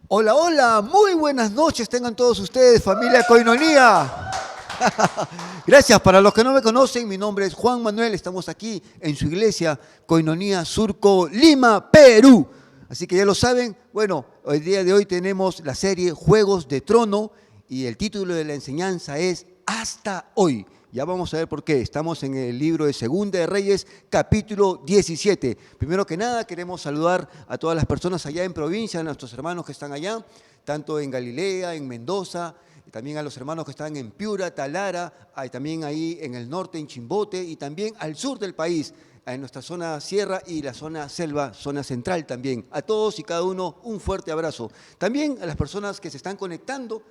Hola, hola, muy buenas noches tengan todos ustedes, familia Koinonía. Gracias, para los que no me conocen, mi nombre es Juan Manuel, estamos aquí en su iglesia Koinonía Surco, Lima, Perú. Así que ya lo saben, bueno, el día de hoy tenemos la serie Juegos de Trono y el título de la enseñanza es Hasta hoy. Ya vamos a ver por qué. Estamos en el libro de Segunda de Reyes, capítulo 17. Primero que nada, queremos saludar a todas las personas allá en provincia, a nuestros hermanos que están allá, tanto en Galilea, en Mendoza, y también a los hermanos que están en Piura, Talara, también ahí en el norte, en Chimbote, y también al sur del país, en nuestra zona sierra y la zona selva, zona central también. A todos y cada uno un fuerte abrazo. También a las personas que se están conectando,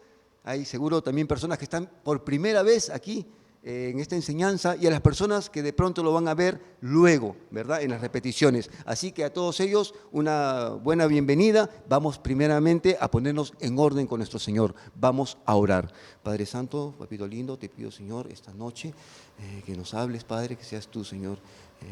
hay seguro también personas que están por primera vez aquí en esta enseñanza y a las personas que de pronto lo van a ver luego, ¿verdad? En las repeticiones. Así que a todos ellos una buena bienvenida. Vamos primeramente a ponernos en orden con nuestro Señor. Vamos a orar. Padre Santo, Papito lindo, te pido, Señor, esta noche que nos hables, Padre, que seas tú, Señor,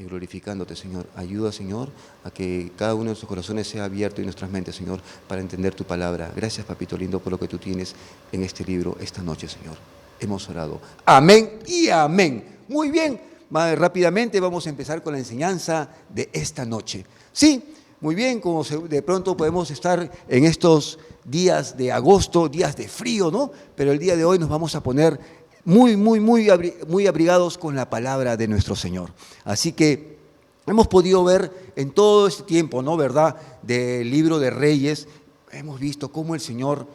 glorificándote, Señor. Ayuda, Señor, a que cada uno de nuestros corazones sea abierto y nuestras mentes, Señor, para entender tu palabra. Gracias, Papito lindo, por lo que tú tienes en este libro esta noche, Señor. Hemos orado. Amén y amén. Muy bien, rápidamente vamos a empezar con la enseñanza de esta noche. Sí, muy bien, como de pronto podemos estar en estos días de agosto, días de frío, ¿no? Pero el día de hoy nos vamos a poner muy abrigados con la palabra de nuestro Señor. Así que hemos podido ver en todo este tiempo, ¿no? ¿Verdad? Del libro de Reyes, hemos visto cómo el Señor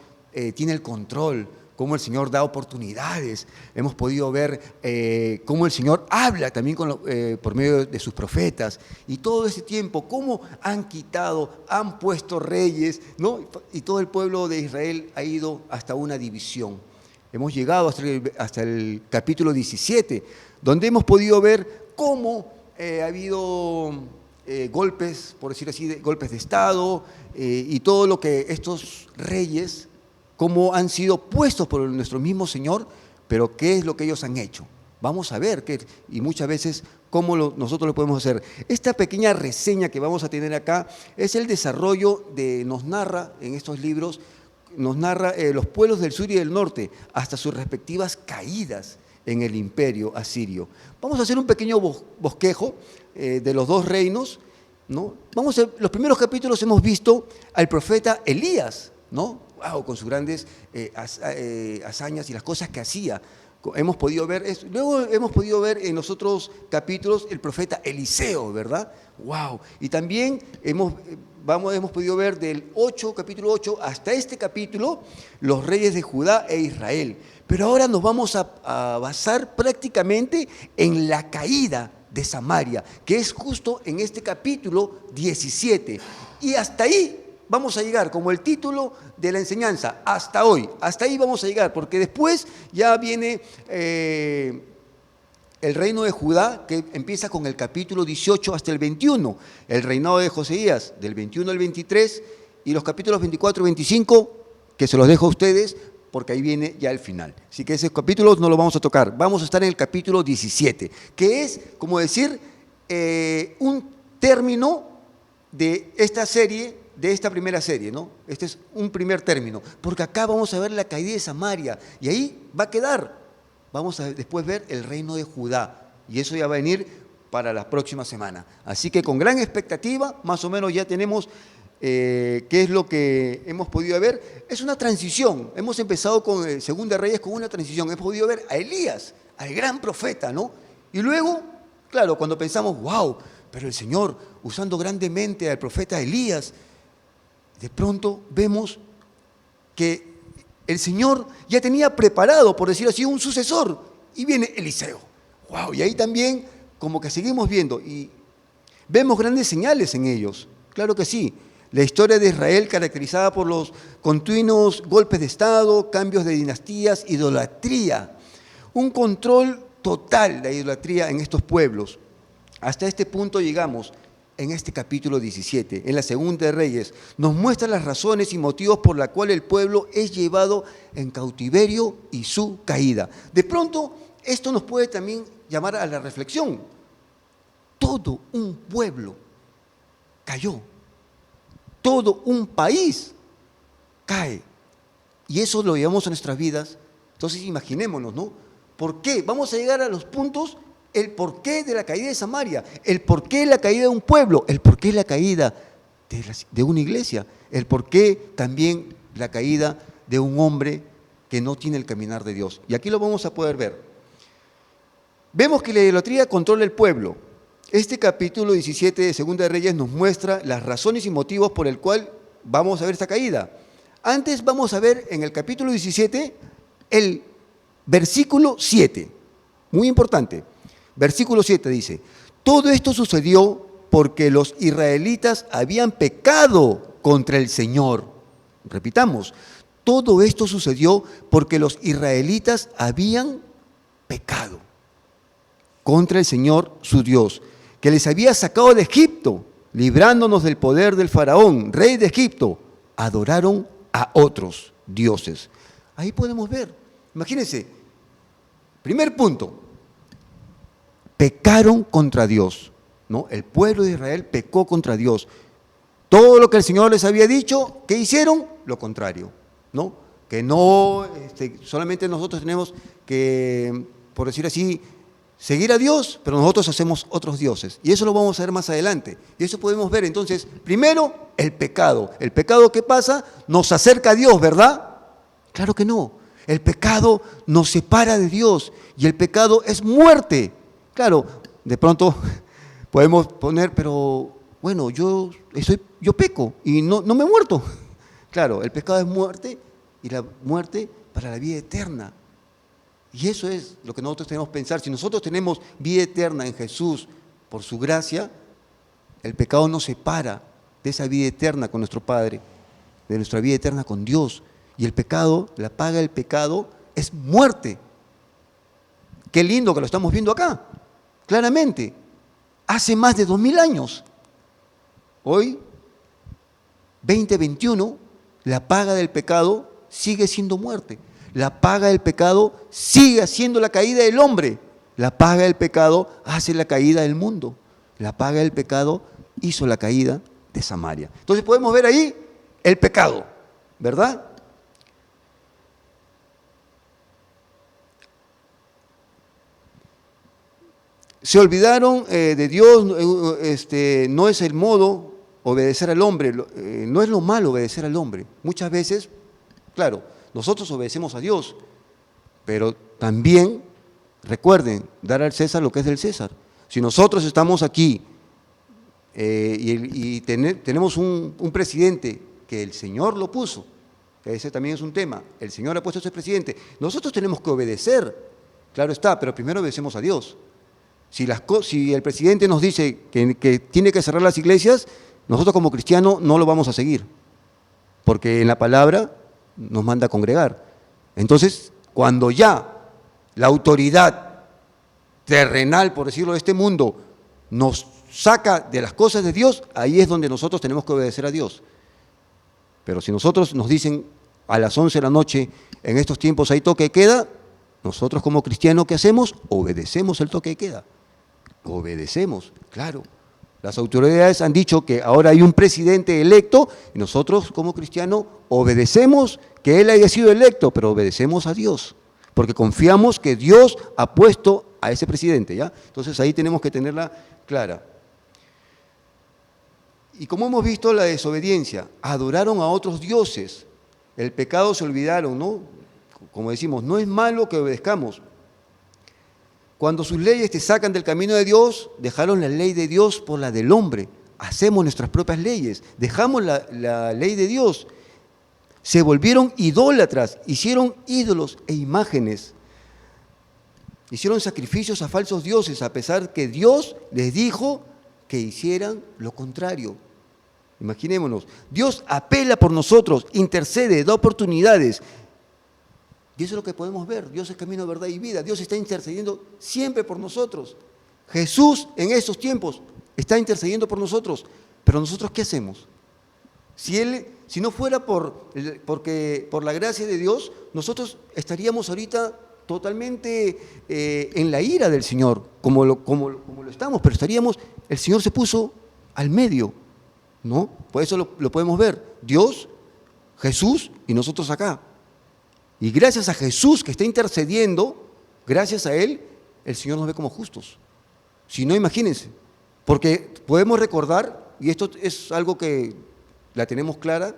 tiene el control, cómo el Señor da oportunidades. Hemos podido ver cómo el Señor habla también por medio de sus profetas. Y todo ese tiempo, cómo han quitado, han puesto reyes, ¿no? Y todo el pueblo de Israel ha ido hasta una división. Hemos llegado hasta el capítulo 17, donde hemos podido ver cómo ha habido golpes, por decir así, golpes de Estado y todo lo que estos reyes, cómo han sido puestos por nuestro mismo Señor, pero qué es lo que ellos han hecho. Vamos a ver, y muchas veces, cómo nosotros lo podemos hacer. Esta pequeña reseña que vamos a tener acá es el desarrollo nos narra en estos libros, nos narra los pueblos del sur y del norte, hasta sus respectivas caídas en el imperio asirio. Vamos a hacer un pequeño bosquejo de los dos reinos, ¿no? Los primeros capítulos hemos visto al profeta Elías, ¿no? Wow, con sus grandes hazañas y las cosas que hacía. Hemos podido ver eso. Luego hemos podido ver en los otros capítulos el profeta Eliseo, ¿verdad? Wow. Y también hemos podido ver del capítulo 8 hasta este capítulo, los reyes de Judá e Israel. Pero ahora nos vamos a basar prácticamente en la caída de Samaria, que es justo en este capítulo 17. Y hasta ahí vamos a llegar, como el título de la enseñanza, hasta hoy. Hasta ahí vamos a llegar, porque después ya viene el reino de Judá, que empieza con el capítulo 18 hasta el 21. El reinado de Josías, del 21 al 23, y los capítulos 24 y 25, que se los dejo a ustedes, porque ahí viene ya el final. Así que esos capítulos no los vamos a tocar. Vamos a estar en el capítulo 17, que es, como decir, un término de esta serie, de esta primera serie, ¿no? Este es un primer término, porque acá vamos a ver la caída de Samaria, y ahí va a quedar. Vamos a después ver el reino de Judá, y eso ya va a venir para la próxima semana. Así que con gran expectativa, más o menos ya tenemos qué es lo que hemos podido ver. Es una transición, hemos empezado con Segunda de Reyes con una transición, hemos podido ver a Elías, al gran profeta, ¿no? Y luego, claro, cuando pensamos, wow, pero el Señor usando grandemente al profeta Elías, de pronto vemos que el Señor ya tenía preparado, por decir así, un sucesor, y viene Eliseo. ¡Wow! Y ahí también como que seguimos viendo y vemos grandes señales en ellos. Claro que sí. La historia de Israel caracterizada por los continuos golpes de Estado, cambios de dinastías, idolatría. Un control total de idolatría en estos pueblos. Hasta este punto llegamos en este capítulo 17, en la Segunda de Reyes. Nos muestra las razones y motivos por la cual el pueblo es llevado en cautiverio y su caída. De pronto, esto nos puede también llamar a la reflexión. Todo un pueblo cayó. Todo un país cae. Y eso lo llevamos a nuestras vidas. Entonces imaginémonos, ¿no? ¿Por qué? Vamos a llegar a los puntos, el porqué de la caída de Samaria, el porqué de la caída de un pueblo, el porqué de la caída de una iglesia, el porqué también la caída de un hombre que no tiene el caminar de Dios. Y aquí lo vamos a poder ver. Vemos que la idolatría controla el pueblo. Este capítulo 17 de Segunda de Reyes nos muestra las razones y motivos por el cual vamos a ver esta caída. Antes vamos a ver en el capítulo 17 el versículo 7. Muy importante. Versículo 7 dice: todo esto sucedió porque los israelitas habían pecado contra el Señor. Repitamos, todo esto sucedió porque los israelitas habían pecado contra el Señor su Dios, que les había sacado de Egipto, librándonos del poder del faraón, rey de Egipto. Adoraron a otros dioses. Ahí podemos ver, imagínense, primer punto, pecaron contra Dios, ¿no? El pueblo de Israel pecó contra Dios. Todo lo que el Señor les había dicho, ¿qué hicieron? Lo contrario, ¿no? Que no, solamente nosotros tenemos que, por decir así, seguir a Dios, pero nosotros hacemos otros dioses. Y eso lo vamos a ver más adelante. Y eso podemos ver entonces, primero, el pecado. El pecado, ¿qué pasa? Nos acerca a Dios, ¿verdad? Claro que no. El pecado nos separa de Dios y el pecado es muerte. Claro, de pronto podemos poner, pero bueno, yo peco y no me he muerto. Claro, el pecado es muerte y la muerte para la vida eterna. Y eso es lo que nosotros tenemos que pensar. Si nosotros tenemos vida eterna en Jesús por su gracia, el pecado nos separa de esa vida eterna con nuestro Padre, de nuestra vida eterna con Dios. Y el pecado, la paga del pecado es muerte. Qué lindo que lo estamos viendo acá, claramente. Hace más de 2000 años. Hoy, 2021, la paga del pecado sigue siendo muerte. La paga del pecado sigue haciendo la caída del hombre. La paga del pecado hace la caída del mundo. La paga del pecado hizo la caída de Samaria. Entonces podemos ver ahí el pecado, ¿verdad? Se olvidaron de Dios, no es el modo obedecer al hombre, no es lo malo obedecer al hombre. Muchas veces, claro, nosotros obedecemos a Dios, pero también, recuerden, dar al César lo que es del César. Si nosotros estamos aquí tenemos un presidente que el Señor lo puso, ese también es un tema, el Señor ha puesto a ese presidente, nosotros tenemos que obedecer, claro está, pero primero obedecemos a Dios. Si el presidente nos dice que tiene que cerrar las iglesias, nosotros como cristianos no lo vamos a seguir, porque en la palabra nos manda a congregar. Entonces, cuando ya la autoridad terrenal, por decirlo, de este mundo, nos saca de las cosas de Dios, ahí es donde nosotros tenemos que obedecer a Dios. Pero si nosotros nos dicen a las 11 de la noche, en estos tiempos hay toque de queda, nosotros como cristianos, ¿qué hacemos? Obedecemos el toque de queda. Obedecemos, claro. Las autoridades han dicho que ahora hay un presidente electo y nosotros como cristianos obedecemos que él haya sido electo, pero obedecemos a Dios, porque confiamos que Dios ha puesto a ese presidente, ¿ya? Entonces ahí tenemos que tenerla clara. Y como hemos visto, la desobediencia, adoraron a otros dioses, el pecado se olvidaron, ¿no? Como decimos, no es malo que obedezcamos. Cuando sus leyes te sacan del camino de Dios, dejaron la ley de Dios por la del hombre. Hacemos nuestras propias leyes, dejamos la ley de Dios. Se volvieron idólatras, hicieron ídolos e imágenes. Hicieron sacrificios a falsos dioses, a pesar que Dios les dijo que hicieran lo contrario. Imaginémonos, Dios apela por nosotros, intercede, da oportunidades. Y eso es lo que podemos ver. Dios es camino, verdad y vida. Dios está intercediendo siempre por nosotros. Jesús en estos tiempos está intercediendo por nosotros. Pero nosotros, ¿qué hacemos? Si no fuera por la gracia de Dios, nosotros estaríamos ahorita totalmente en la ira del Señor, como lo estamos, pero el Señor se puso al medio, ¿no? Por eso lo podemos ver. Dios Jesús y nosotros acá. Y gracias a Jesús que está intercediendo, gracias a Él, el Señor nos ve como justos. Si no, imagínense, porque podemos recordar, y esto es algo que la tenemos clara,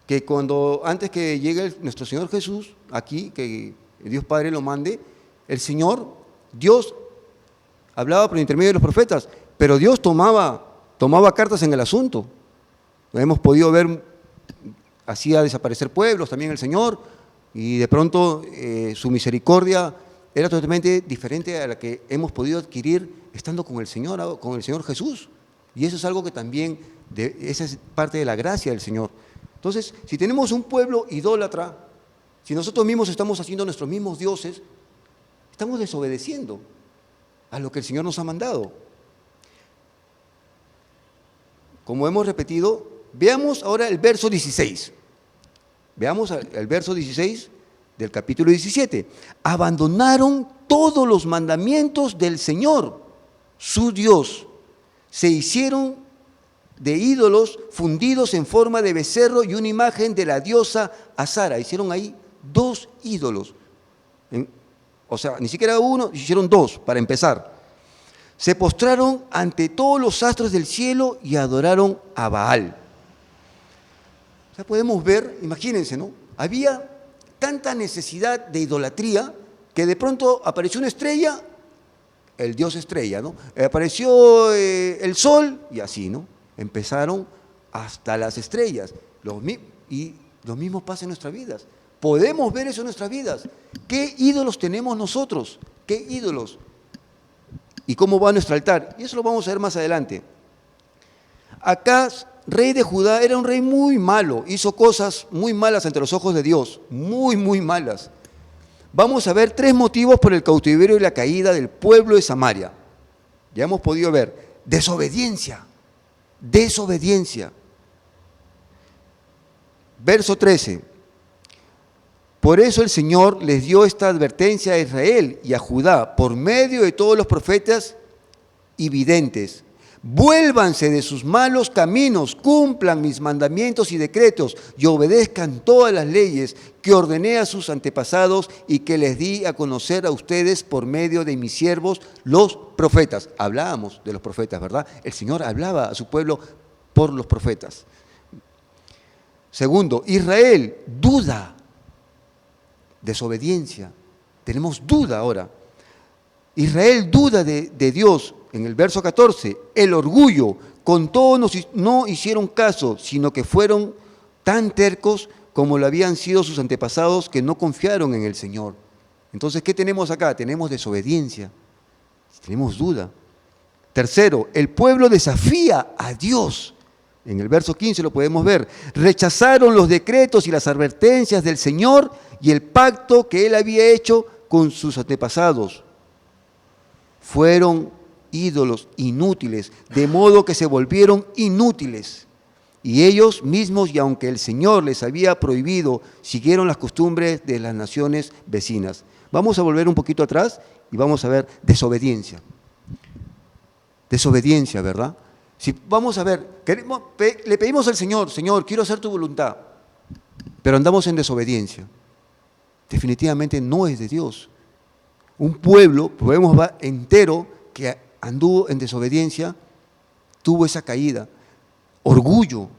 que antes que llegue nuestro Señor Jesús aquí, que Dios Padre lo mande, el Señor, Dios hablaba por intermedio de los profetas, pero Dios tomaba cartas en el asunto. Lo hemos podido ver, hacía desaparecer pueblos también el Señor, y de pronto su misericordia era totalmente diferente a la que hemos podido adquirir estando con el Señor Jesús. Y eso es algo que también, esa es parte de la gracia del Señor. Entonces, si tenemos un pueblo idólatra, si nosotros mismos estamos haciendo nuestros mismos dioses, estamos desobedeciendo a lo que el Señor nos ha mandado. Como hemos repetido, veamos ahora el verso 16. Veamos el verso 16 del capítulo 17. Abandonaron todos los mandamientos del Señor, su Dios. Se hicieron de ídolos fundidos en forma de becerro y una imagen de la diosa Azara. Hicieron ahí 2 ídolos. O sea, ni siquiera uno, hicieron 2 para empezar. Se postraron ante todos los astros del cielo y adoraron a Baal. O sea, podemos ver, imagínense, ¿no? Había tanta necesidad de idolatría que de pronto apareció una estrella, el dios estrella, ¿no? Apareció el sol y así, ¿no? Empezaron hasta las estrellas. Y lo mismo pasa en nuestras vidas. Podemos ver eso en nuestras vidas. ¿Qué ídolos tenemos nosotros? ¿Qué ídolos? ¿Y cómo va nuestro altar? Y eso lo vamos a ver más adelante. Acaz, rey de Judá, era un rey muy malo. Hizo cosas muy malas ante los ojos de Dios. Muy, muy malas. Vamos a ver 3 motivos por el cautiverio y la caída del pueblo de Samaria. Ya hemos podido ver. Desobediencia. Desobediencia. Verso 13. Por eso el Señor les dio esta advertencia a Israel y a Judá por medio de todos los profetas y videntes. Vuélvanse de sus malos caminos, cumplan mis mandamientos y decretos y obedezcan todas las leyes que ordené a sus antepasados y que les di a conocer a ustedes por medio de mis siervos, los profetas. Hablábamos de los profetas, ¿verdad? El Señor hablaba a su pueblo por los profetas. Segundo, Israel, duda, desobediencia. Tenemos duda ahora. Israel duda de Dios. En el verso 14, el orgullo, con todo no hicieron caso, sino que fueron tan tercos como lo habían sido sus antepasados que no confiaron en el Señor. Entonces, ¿qué tenemos acá? Tenemos desobediencia, tenemos duda. Tercero, el pueblo desafía a Dios. En el verso 15 lo podemos ver. Rechazaron los decretos y las advertencias del Señor y el pacto que Él había hecho con sus antepasados. Fueron ídolos inútiles, de modo que se volvieron inútiles. Y ellos mismos, y aunque el Señor les había prohibido, siguieron las costumbres de las naciones vecinas. Vamos a volver un poquito atrás y vamos a ver desobediencia. Desobediencia, ¿verdad? Si vamos a ver, le pedimos al Señor, Señor, quiero hacer tu voluntad, pero andamos en desobediencia. Definitivamente no es de Dios. Un pueblo, podemos ver entero, que anduvo en desobediencia, tuvo esa caída. Orgullo.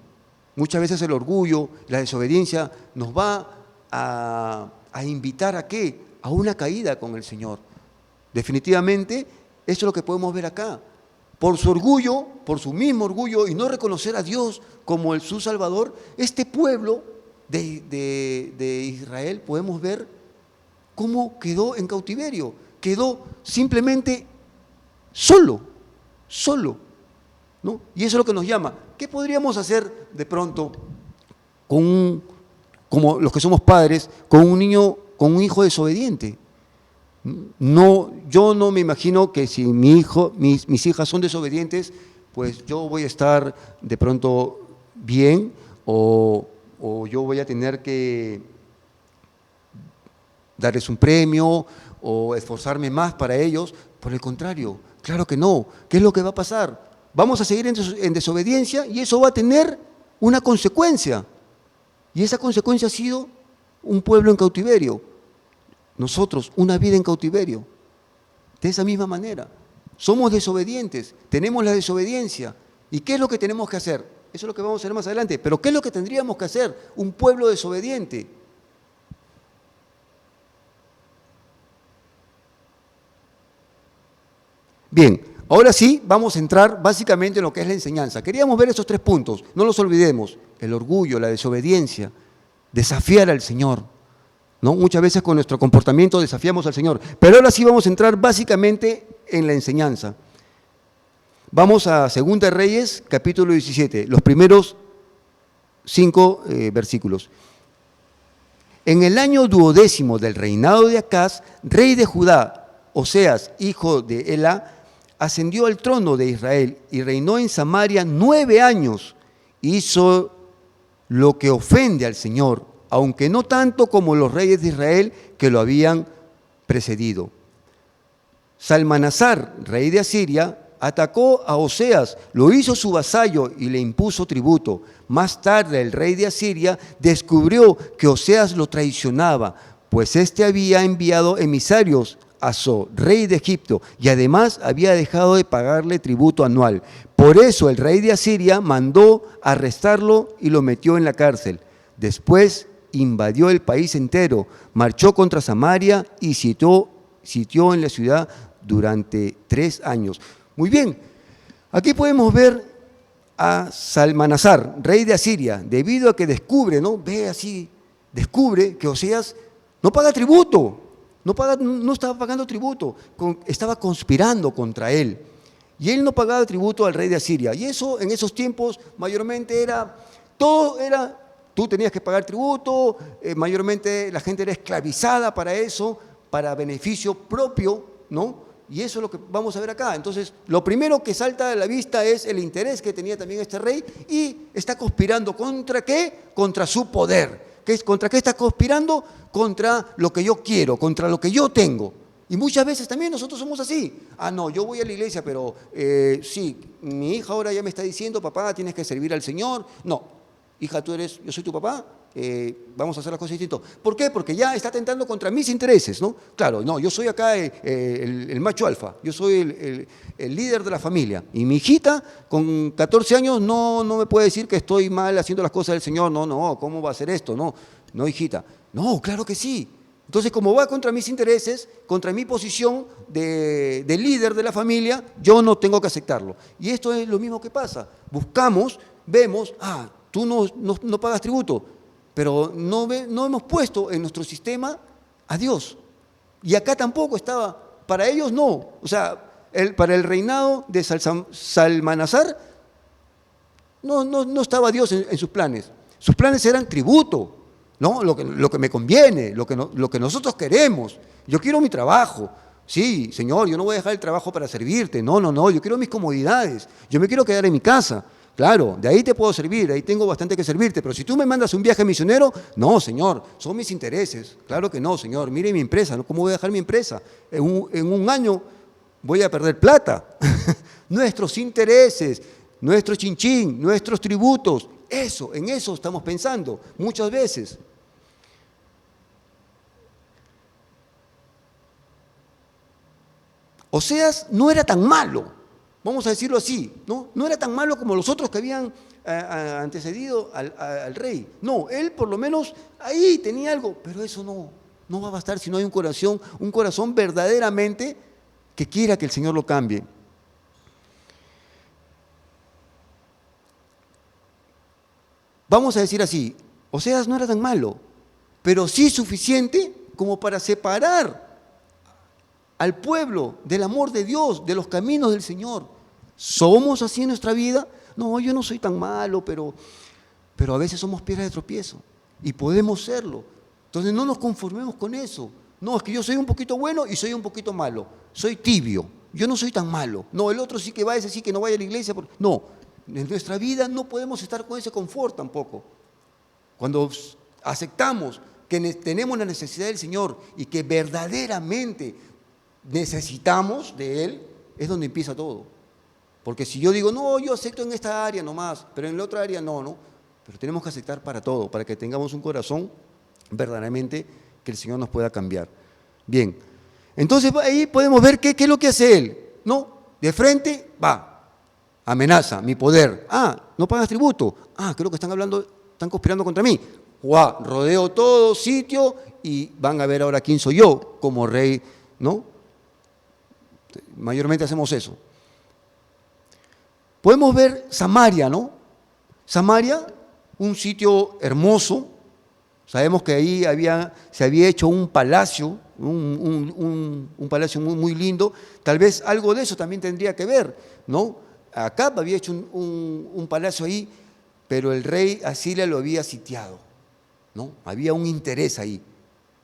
Muchas veces el orgullo, la desobediencia nos va a invitar ¿a qué? A una caída con el Señor. Definitivamente, eso es lo que podemos ver acá. Por su orgullo, por su mismo orgullo y no reconocer a Dios como su Salvador, este pueblo de Israel podemos ver cómo quedó en cautiverio. Quedó simplemente solo, ¿no? Y eso es lo que nos llama. ¿Qué podríamos hacer de pronto como los que somos padres, con un niño, con un hijo desobediente? No, yo no me imagino que si mis hijas son desobedientes, pues yo voy a estar de pronto bien o yo voy a tener que darles un premio o esforzarme más para ellos. Por el contrario, claro que no. ¿Qué es lo que va a pasar? Vamos a seguir en desobediencia y eso va a tener una consecuencia. Y esa consecuencia ha sido un pueblo en cautiverio. Nosotros, una vida en cautiverio. De esa misma manera. Somos desobedientes, tenemos la desobediencia. ¿Y qué es lo que tenemos que hacer? Eso es lo que vamos a hacer más adelante. Pero ¿qué es lo que tendríamos que hacer un pueblo desobediente? Bien, ahora sí vamos a entrar básicamente en lo que es la enseñanza. Queríamos ver esos 3 puntos, no los olvidemos. El orgullo, la desobediencia, desafiar al Señor. ¿No? Muchas veces con nuestro comportamiento desafiamos al Señor. Pero ahora sí vamos a entrar básicamente en la enseñanza. Vamos a 2 Reyes, capítulo 17, los primeros 5 versículos. En el año 12º del reinado de Acaz, rey de Judá, Oseas, hijo de Elá, ascendió al trono de Israel y reinó en Samaria 9 años. Hizo lo que ofende al Señor, aunque no tanto como los reyes de Israel que lo habían precedido. Salmanasar, rey de Asiria, atacó a Oseas, lo hizo su vasallo y le impuso tributo. Más tarde el rey de Asiria descubrió que Oseas lo traicionaba, pues éste había enviado emisarios a So, rey de Egipto, y además había dejado de pagarle tributo anual. Por eso el rey de Asiria mandó arrestarlo y lo metió en la cárcel. Después invadió el país entero, marchó contra Samaria y sitió en la ciudad durante 3 años. Muy bien, aquí podemos ver a Salmanasar, rey de Asiria, debido a que descubre, ¿no? Ve así, descubre que Oseas no paga tributo, no estaba pagando tributo, estaba conspirando contra él. Y él no pagaba tributo al rey de Asiria. Y eso en esos tiempos mayormente tú tenías que pagar tributo, mayormente la gente era esclavizada para eso, para beneficio propio, ¿no? Y eso es lo que vamos a ver acá. Entonces, lo primero que salta a la vista es el interés que tenía también este rey y está conspirando ¿contra qué? Contra su poder. ¿Contra qué está conspirando? Contra lo que yo quiero, contra lo que yo tengo. Y muchas veces también nosotros somos así. No, yo voy a la iglesia, pero sí, mi hija ahora ya me está diciendo, papá, tienes que servir al Señor. No, hija, yo soy tu papá, vamos a hacer las cosas distintas. ¿Por qué? Porque ya está atentando contra mis intereses, ¿no? Claro, no, yo soy acá el macho alfa, yo soy el líder de la familia. Y mi hijita, con 14 años, no me puede decir que estoy mal haciendo las cosas del Señor. No, ¿cómo va a ser esto? No, hijita. No, claro que sí. Entonces, como va contra mis intereses, contra mi posición de líder de la familia, yo no tengo que aceptarlo. Y esto es lo mismo que pasa. Vemos, tú no pagas tributo, pero no hemos puesto en nuestro sistema a Dios. Y acá tampoco estaba, para ellos no. O sea, para el reinado de Salmanasar no estaba Dios en sus planes. Sus planes eran tributo. No, lo que me conviene, lo que nosotros queremos. Yo quiero mi trabajo. Sí, Señor, yo no voy a dejar el trabajo para servirte. No, yo quiero mis comodidades. Yo me quiero quedar en mi casa. Claro, de ahí te puedo servir, de ahí tengo bastante que servirte. Pero si tú me mandas un viaje misionero, no, Señor, son mis intereses. Claro que no, Señor. Mire mi empresa, ¿no? ¿Cómo voy a dejar mi empresa? En un año voy a perder plata. Nuestros intereses, nuestro chinchín, nuestros tributos. En eso estamos pensando muchas veces. Oseas no era tan malo, vamos a decirlo así, no era tan malo como los otros que habían antecedido al rey. No, él por lo menos ahí tenía algo, pero eso no va a bastar si no hay un corazón verdaderamente que quiera que el Señor lo cambie. Vamos a decir así, Oseas no era tan malo, pero sí suficiente como para separar al pueblo del amor de Dios, de los caminos del Señor. ¿Somos así en nuestra vida? No, yo no soy tan malo, pero a veces somos piedras de tropiezo y podemos serlo. Entonces no nos conformemos con eso. No, es que yo soy un poquito bueno y soy un poquito malo. Soy tibio, yo no soy tan malo. No, el otro sí que va, ese sí que no vaya a la iglesia. No, en nuestra vida no podemos estar con ese confort tampoco. Cuando aceptamos que tenemos la necesidad del Señor y que verdaderamente necesitamos de Él, es donde empieza todo. Porque si yo digo, no, yo acepto en esta área nomás, pero en la otra área no. pero tenemos que aceptar para todo, para que tengamos un corazón verdaderamente que el Señor nos pueda cambiar. Bien, entonces ahí podemos ver qué es lo que hace Él. No, de frente va, amenaza, mi poder. No pagas tributo. Creo que están conspirando contra mí. Rodeo todo sitio y van a ver ahora quién soy yo como rey, ¿no? Mayormente hacemos eso. Podemos ver Samaria, ¿no? Samaria, un sitio hermoso. Sabemos que ahí se había hecho un palacio, un palacio muy, muy lindo. Tal vez algo de eso también tendría que ver, ¿no? Acab había hecho un palacio ahí, pero el rey Asiria lo había sitiado, ¿no? Había un interés ahí.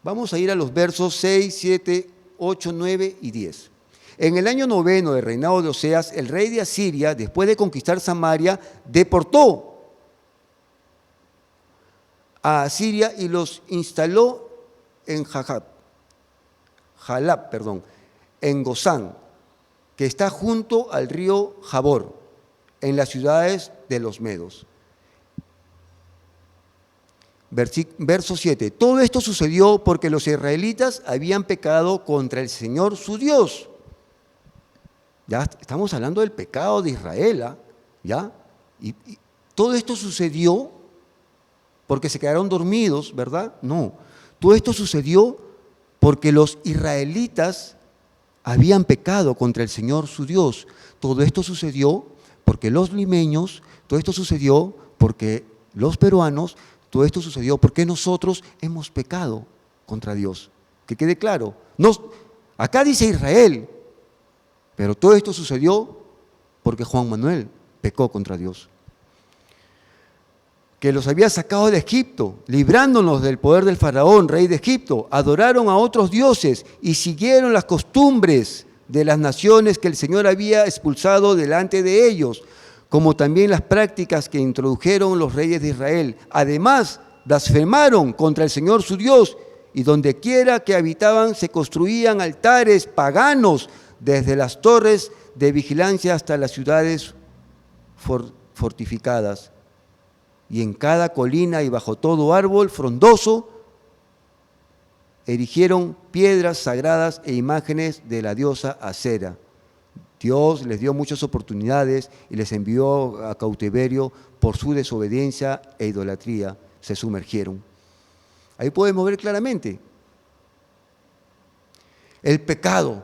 Vamos a ir a los versos 6, 7, 8, 9 y 10. En el año 9 del reinado de Oseas, el rey de Asiria, después de conquistar Samaria, deportó a Asiria y los instaló en Jalab, en Gozán, que está junto al río Jabor, en las ciudades de los medos. Verso 7. Todo esto sucedió porque los israelitas habían pecado contra el Señor su Dios. Ya estamos hablando del pecado de Israel, ¿ya? Y todo esto sucedió porque se quedaron dormidos, ¿verdad? No, todo esto sucedió porque los israelitas habían pecado contra el Señor su Dios. Todo esto sucedió porque los limeños, todo esto sucedió porque los peruanos, todo esto sucedió porque nosotros hemos pecado contra Dios. Que quede claro. Acá dice Israel, pero todo esto sucedió porque Juan Manuel pecó contra Dios, que los había sacado de Egipto, librándonos del poder del faraón, rey de Egipto. Adoraron a otros dioses y siguieron las costumbres de las naciones que el Señor había expulsado delante de ellos, como también las prácticas que introdujeron los reyes de Israel. Además, blasfemaron contra el Señor su Dios, y donde quiera que habitaban se construían altares paganos, desde las torres de vigilancia hasta las ciudades fortificadas. Y en cada colina y bajo todo árbol frondoso erigieron piedras sagradas e imágenes de la diosa Acera. Dios les dio muchas oportunidades y les envió a cautiverio por su desobediencia e idolatría. Se sumergieron. Ahí podemos ver claramente el pecado,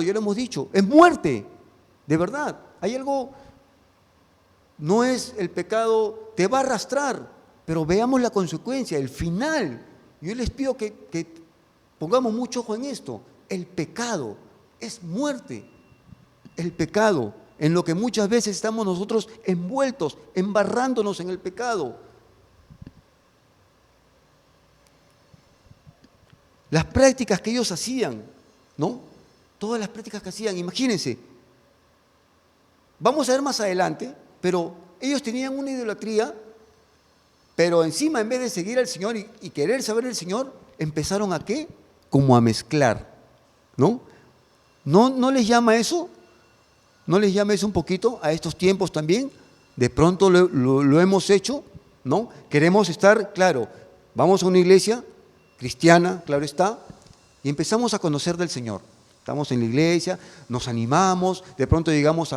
ya lo hemos dicho, es muerte, de verdad. Hay algo, no es el pecado, te va a arrastrar, pero veamos la consecuencia, el final. Yo les pido que pongamos mucho ojo en esto. El pecado es muerte. El pecado, en lo que muchas veces estamos nosotros envueltos, embarrándonos en el pecado. Las prácticas que ellos hacían, ¿no? Todas las prácticas que hacían, imagínense. Vamos a ver más adelante, pero ellos tenían una idolatría, pero encima en vez de seguir al Señor y querer saber del Señor, empezaron ¿a qué? Como a mezclar, ¿no? ¿No les llama eso? ¿No les llama eso un poquito a estos tiempos también? De pronto lo hemos hecho, ¿no? Queremos estar, claro, vamos a una iglesia cristiana, claro está, y empezamos a conocer del Señor. Estamos en la iglesia, nos animamos, de pronto llegamos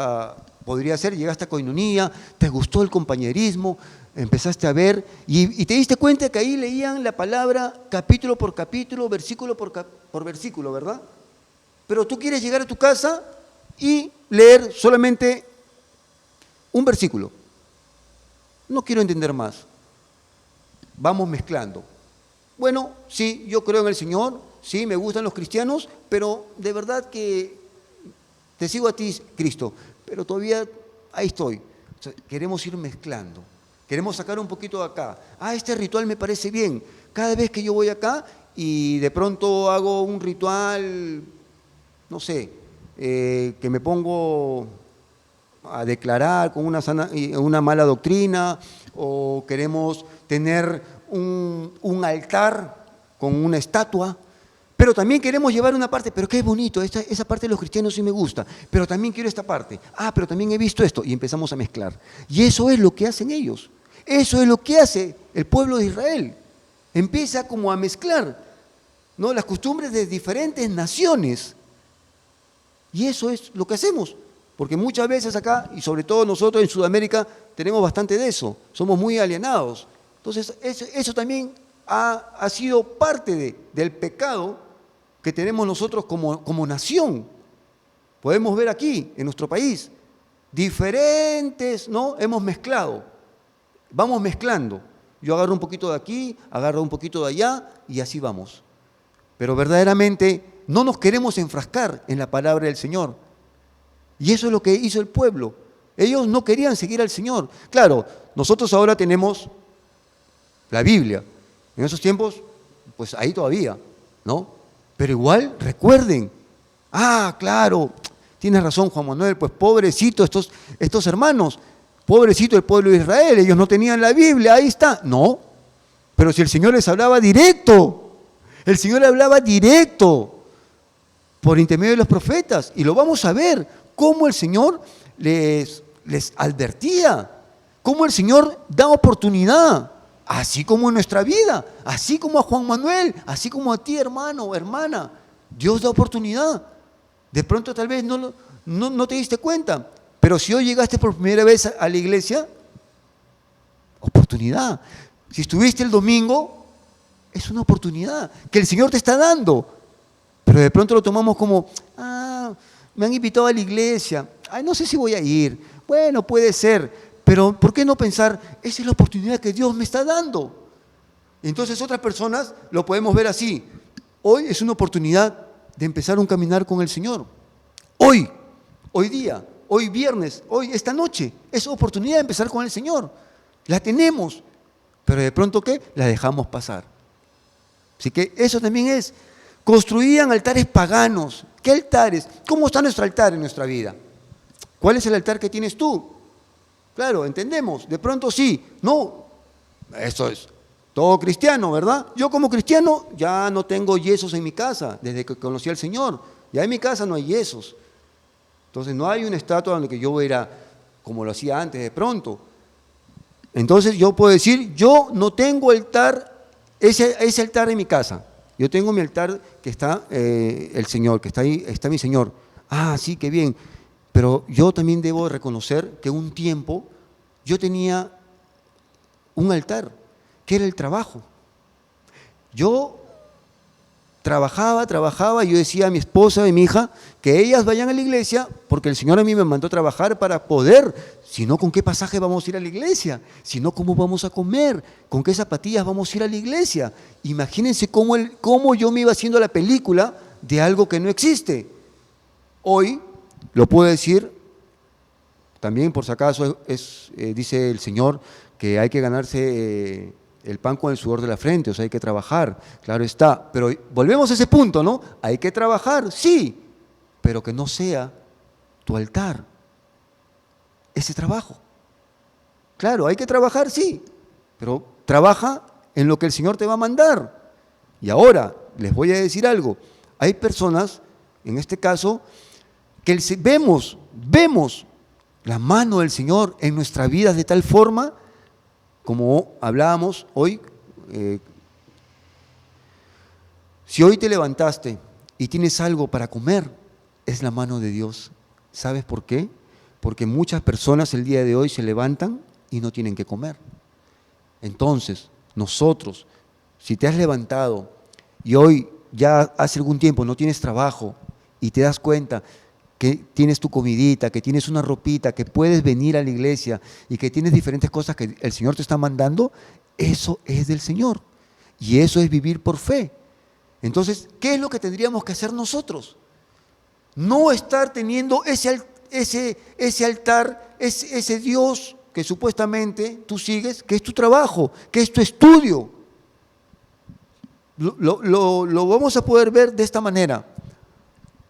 llegaste a Koinonía, te gustó el compañerismo, empezaste a ver, y te diste cuenta que ahí leían la palabra capítulo por capítulo, versículo por versículo, ¿verdad? Pero tú quieres llegar a tu casa y leer solamente un versículo. No quiero entender más. Vamos mezclando. Bueno, sí, yo creo en el Señor, sí, me gustan los cristianos, pero de verdad que te sigo a ti, Cristo, pero todavía ahí estoy. O sea, queremos ir mezclando, queremos sacar un poquito de acá. Este ritual me parece bien. Cada vez que yo voy acá y de pronto hago un ritual, no sé, que me pongo a declarar con una mala doctrina, o queremos tener un altar con una estatua, pero también queremos llevar una parte, pero qué bonito, esa parte de los cristianos sí me gusta, pero también quiero esta parte, pero también he visto esto, y empezamos a mezclar. Y eso es lo que hacen ellos. Eso es lo que hace el pueblo de Israel. Empieza como a mezclar, ¿no?, las costumbres de diferentes naciones. Y eso es lo que hacemos. Porque muchas veces acá, y sobre todo nosotros en Sudamérica, tenemos bastante de eso. Somos muy alienados. Entonces, eso también ha sido parte del pecado que tenemos nosotros como nación. Podemos ver aquí, en nuestro país, diferentes, ¿no? Hemos mezclado. Vamos mezclando. Yo agarro un poquito de aquí, agarro un poquito de allá, y así vamos. Pero verdaderamente no nos queremos enfrascar en la palabra del Señor. Y eso es lo que hizo el pueblo. Ellos no querían seguir al Señor. Claro, nosotros ahora tenemos la Biblia. En esos tiempos, pues ahí todavía, ¿no? Pero igual, recuerden, claro, tienes razón, Juan Manuel, pues pobrecito estos hermanos, pobrecito el pueblo de Israel, ellos no tenían la Biblia, ahí está. No, pero si el Señor les hablaba directo, el Señor hablaba directo por intermedio de los profetas, y lo vamos a ver, cómo el Señor les advertía, cómo el Señor da oportunidad, así como en nuestra vida, así como a Juan Manuel, así como a ti, hermano o hermana. Dios da oportunidad. De pronto tal vez no te diste cuenta, pero si hoy llegaste por primera vez a la iglesia, oportunidad. Si estuviste el domingo, es una oportunidad que el Señor te está dando, pero de pronto lo tomamos como, me han invitado a la iglesia, no sé si voy a ir, bueno, puede ser, pero ¿por qué no pensar, esa es la oportunidad que Dios me está dando? Entonces otras personas lo podemos ver así, hoy es una oportunidad de empezar un caminar con el Señor, hoy día, hoy viernes, esta noche, es oportunidad de empezar con el Señor, la tenemos, pero de pronto ¿qué? La dejamos pasar. Así que eso también es, construían altares paganos. ¿Qué altares? ¿Cómo está nuestro altar en nuestra vida? ¿Cuál es el altar que tienes tú? Claro, entendemos, de pronto sí, no, eso es todo cristiano, ¿verdad? Yo como cristiano ya no tengo yesos en mi casa, desde que conocí al Señor, ya en mi casa no hay yesos. Entonces no hay una estatua donde yo era como lo hacía antes de pronto. Entonces yo puedo decir, yo no tengo altar, ese altar en mi casa. Yo tengo mi altar que está el Señor, que está ahí, está mi Señor. Sí, qué bien. Pero yo también debo reconocer que un tiempo yo tenía un altar, que era el trabajo. Yo trabajaba, y yo decía a mi esposa y a mi hija que ellas vayan a la iglesia porque el Señor a mí me mandó a trabajar para poder, si no, ¿con qué pasaje vamos a ir a la iglesia? Si no, ¿cómo vamos a comer? ¿Con qué zapatillas vamos a ir a la iglesia? Imagínense cómo yo me iba haciendo la película de algo que no existe. Hoy lo puedo decir, también por si acaso dice el Señor que hay que ganarse el pan con el sudor de la frente, o sea, hay que trabajar, claro está. Pero volvemos a ese punto, ¿no? Hay que trabajar, sí, pero que no sea tu altar ese trabajo. Claro, hay que trabajar, sí, pero trabaja en lo que el Señor te va a mandar. Y ahora, les voy a decir algo, hay personas, en este caso, que vemos la mano del Señor en nuestras vidas de tal forma, como hablábamos hoy, si hoy te levantaste y tienes algo para comer, es la mano de Dios. ¿Sabes por qué? Porque muchas personas el día de hoy se levantan y no tienen que comer. Entonces, nosotros, si te has levantado y hoy ya hace algún tiempo no tienes trabajo y te das cuenta que tienes tu comidita, que tienes una ropita, que puedes venir a la iglesia y que tienes diferentes cosas que el Señor te está mandando, eso es del Señor. Y eso es vivir por fe. Entonces, ¿qué es lo que tendríamos que hacer nosotros? No estar teniendo ese altar, ese Dios que supuestamente tú sigues, que es tu trabajo, que es tu estudio. Lo vamos a poder ver de esta manera.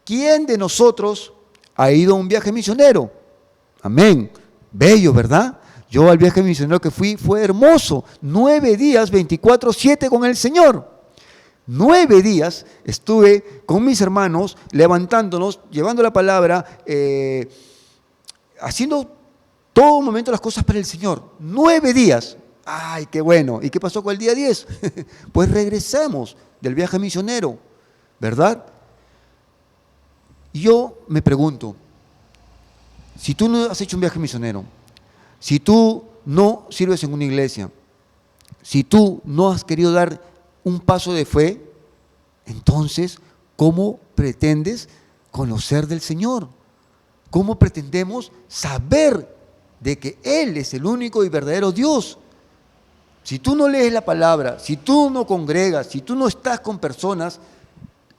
¿Quién de nosotros ha ido a un viaje misionero? Amén. Bello, ¿verdad? Yo al viaje misionero que fui fue hermoso. 9 días, 24/7 con el Señor. 9 días estuve con mis hermanos, levantándonos, llevando la palabra, haciendo todo momento las cosas para el Señor. 9 días. ¡Ay, qué bueno! ¿Y qué pasó con el día 10? Pues regresamos del viaje misionero, ¿verdad? Y yo me pregunto, si tú no has hecho un viaje misionero, si tú no sirves en una iglesia, si tú no has querido dar un paso de fe, entonces, ¿cómo pretendes conocer del Señor? ¿Cómo pretendemos saber de que Él es el único y verdadero Dios? Si tú no lees la palabra, si tú no congregas, si tú no estás con personas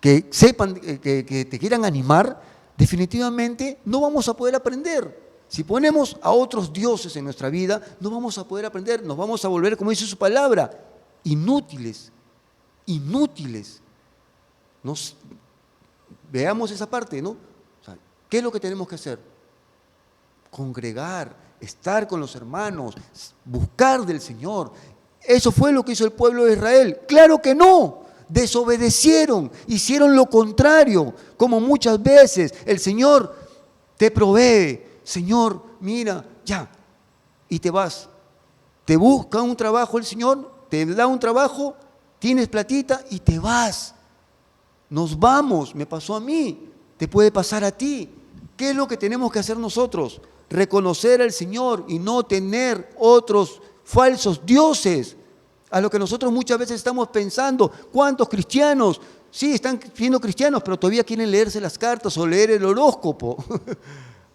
que sepan, que te quieran animar, definitivamente no vamos a poder aprender. Si ponemos a otros dioses en nuestra vida, no vamos a poder aprender, nos vamos a volver, como dice su palabra, inútiles, inútiles. Veamos esa parte, ¿no? O sea, ¿qué es lo que tenemos que hacer? Congregar, estar con los hermanos, buscar del Señor. ¿Eso fue lo que hizo el pueblo de Israel? ¡Claro que no! Desobedecieron, hicieron lo contrario, como muchas veces el Señor te provee. Señor, mira, ya, y te vas. Te busca un trabajo el Señor, te da un trabajo, tienes platita y te vas. Nos vamos, me pasó a mí, te puede pasar a ti. ¿Qué es lo que tenemos que hacer nosotros? Reconocer al Señor y no tener otros falsos dioses. A lo que nosotros muchas veces estamos pensando, ¿cuántos cristianos? Sí, están siendo cristianos, pero todavía quieren leerse las cartas o leer el horóscopo.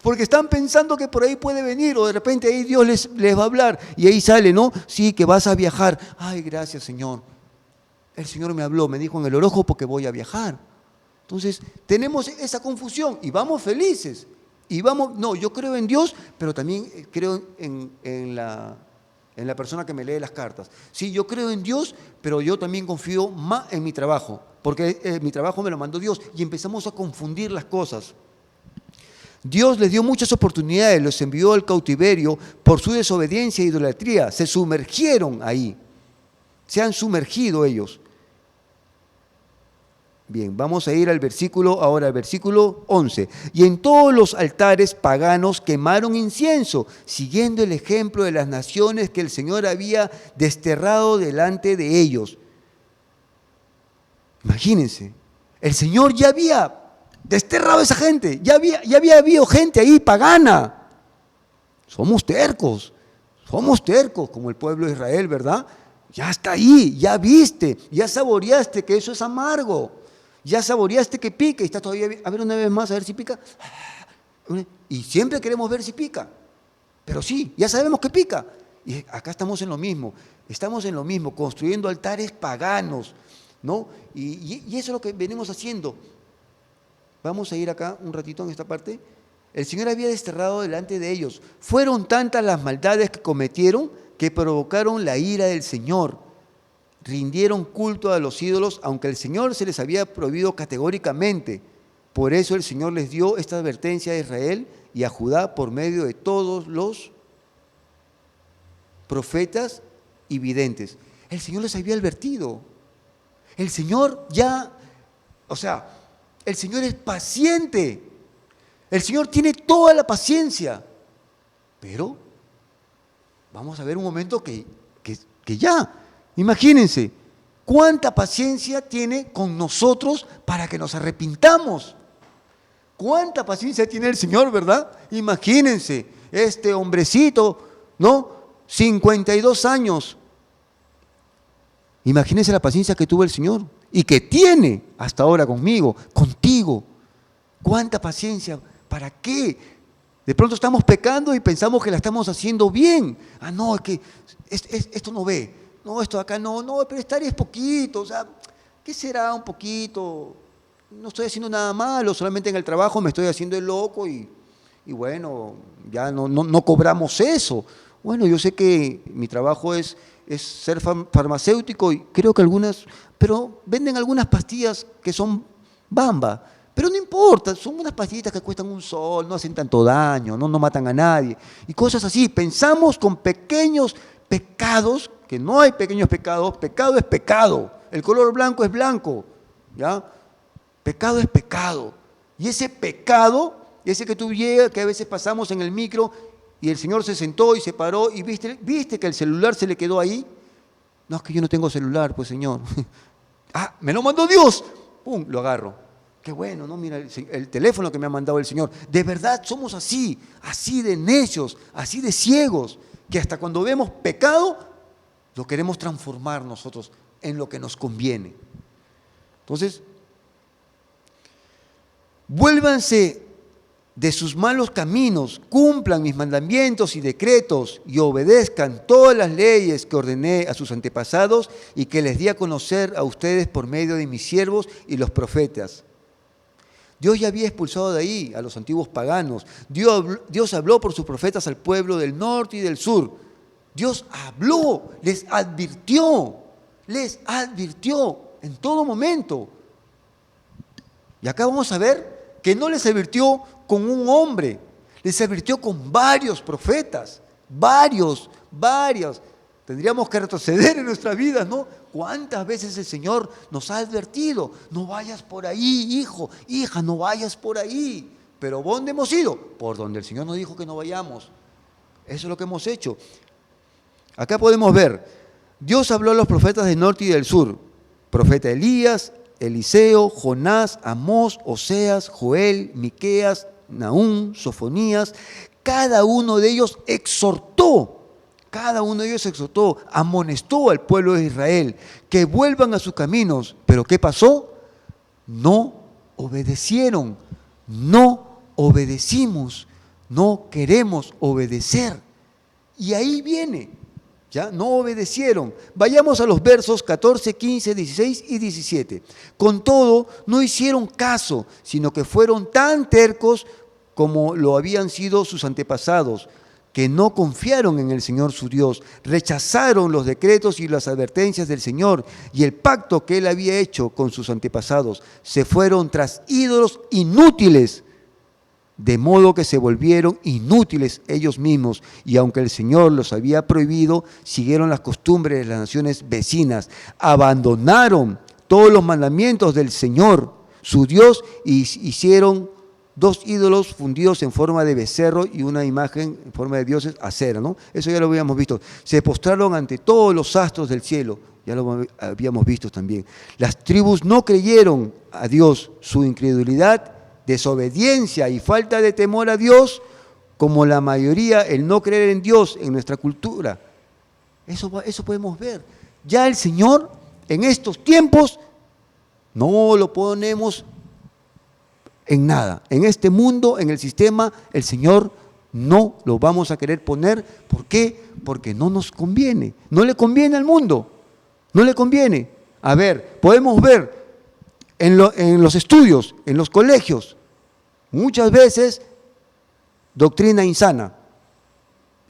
Porque están pensando que por ahí puede venir, o de repente ahí Dios les va a hablar, y ahí sale, ¿no? Sí, que vas a viajar. Ay, gracias, Señor. El Señor me habló, me dijo en el horóscopo que voy a viajar. Entonces, tenemos esa confusión y vamos felices. Y vamos, no, yo creo en Dios, pero también creo en la persona que me lee las cartas. Sí, yo creo en Dios, pero yo también confío más en mi trabajo, porque mi trabajo me lo mandó Dios, y empezamos a confundir las cosas. Dios les dio muchas oportunidades, los envió al cautiverio por su desobediencia e idolatría. Se sumergieron ahí, se han sumergido ellos. Bien, vamos a ir al versículo 11. Y en todos los altares paganos quemaron incienso, siguiendo el ejemplo de las naciones que el Señor había desterrado delante de ellos. Imagínense, el Señor ya había desterrado a esa gente, ya había habido gente ahí pagana. Somos tercos, como el pueblo de Israel, ¿verdad? Ya está ahí, ya viste, ya saboreaste que eso es amargo. Ya saboreaste que pica y está todavía, a ver una vez más, a ver si pica. Y siempre queremos ver si pica. Pero sí, ya sabemos que pica. Y acá estamos en lo mismo, construyendo altares paganos, ¿no? Y eso es lo que venimos haciendo. Vamos a ir acá un ratito en esta parte. El Señor había desterrado delante de ellos. Fueron tantas las maldades que cometieron que provocaron la ira del Señor. Rindieron culto a los ídolos, aunque el Señor se les había prohibido categóricamente. Por eso el Señor les dio esta advertencia a Israel y a Judá por medio de todos los profetas y videntes. El Señor les había advertido. El Señor el Señor es paciente. El Señor tiene toda la paciencia. Pero vamos a ver un momento que ya... Imagínense, cuánta paciencia tiene con nosotros para que nos arrepintamos. Cuánta paciencia tiene el Señor, ¿verdad? Imagínense, este hombrecito, ¿no? 52 años. Imagínense la paciencia que tuvo el Señor y que tiene hasta ahora conmigo, contigo. Cuánta paciencia, ¿para qué? De pronto estamos pecando y pensamos que la estamos haciendo bien. Ah, no, es que esto no ve. No, esto acá no, pero estar es poquito, o sea, ¿qué será un poquito? No estoy haciendo nada malo, solamente en el trabajo me estoy haciendo el loco y bueno, ya no cobramos eso. Bueno, yo sé que mi trabajo es ser farmacéutico y creo que pero venden algunas pastillas que son bamba, pero no importa, son unas pastillitas que cuestan un sol, no hacen tanto daño, no matan a nadie y cosas así. Pensamos con pequeños pecados, que no hay pequeños pecados, pecado es pecado, el color blanco es blanco, ¿ya? Pecado es pecado. Y ese pecado, ese que tú llegas, que a veces pasamos en el micro, y el Señor se sentó y se paró y viste que el celular se le quedó ahí. No, es que yo no tengo celular, pues Señor. Ah, me lo mandó Dios. ¡Pum! Lo agarro. Qué bueno, ¿no? Mira el teléfono que me ha mandado el Señor. De verdad somos así de necios, así de ciegos, que hasta cuando vemos pecado, lo queremos transformar nosotros en lo que nos conviene. Entonces, vuélvanse de sus malos caminos, cumplan mis mandamientos y decretos y obedezcan todas las leyes que ordené a sus antepasados y que les di a conocer a ustedes por medio de mis siervos y los profetas. Dios ya había expulsado de ahí a los antiguos paganos. Dios habló por sus profetas al pueblo del norte y del sur. Dios habló, les advirtió en todo momento. Y acá vamos a ver que no les advirtió con un hombre, les advirtió con varios profetas, varios. Tendríamos que retroceder en nuestra vida, ¿no? ¿Cuántas veces el Señor nos ha advertido? No vayas por ahí, hijo, hija, no vayas por ahí. ¿Pero dónde hemos ido? Por donde el Señor nos dijo que no vayamos. Eso es lo que hemos hecho. Acá podemos ver, Dios habló a los profetas del norte y del sur. Profeta Elías, Eliseo, Jonás, Amós, Oseas, Joel, Miqueas, Nahum, Sofonías. Cada uno de ellos exhortó, amonestó al pueblo de Israel que vuelvan a sus caminos. ¿Pero qué pasó? No obedecieron, no obedecimos, no queremos obedecer. Y ahí viene, ¿ya? No obedecieron. Vayamos a los versos 14, 15, 16 y 17. Con todo, no hicieron caso, sino que fueron tan tercos como lo habían sido sus antepasados, que no confiaron en el Señor su Dios, rechazaron los decretos y las advertencias del Señor y el pacto que Él había hecho con sus antepasados. Se fueron tras ídolos inútiles, de modo que se volvieron inútiles ellos mismos, y aunque el Señor los había prohibido, siguieron las costumbres de las naciones vecinas, abandonaron todos los mandamientos del Señor, su Dios, y hicieron 2 ídolos fundidos en forma de becerro y una imagen en forma de dioses acera, ¿no? Eso ya lo habíamos visto. Se postraron ante todos los astros del cielo, ya lo habíamos visto también. Las tribus no creyeron a Dios, su incredulidad, desobediencia y falta de temor a Dios, como la mayoría, el no creer en Dios en nuestra cultura. Eso podemos ver. Ya el Señor en estos tiempos no lo ponemos en nada. En este mundo, en el sistema, el Señor no lo vamos a querer poner. ¿Por qué? Porque no nos conviene. No le conviene al mundo. No le conviene. A ver, podemos ver en los estudios, en los colegios, muchas veces doctrina insana.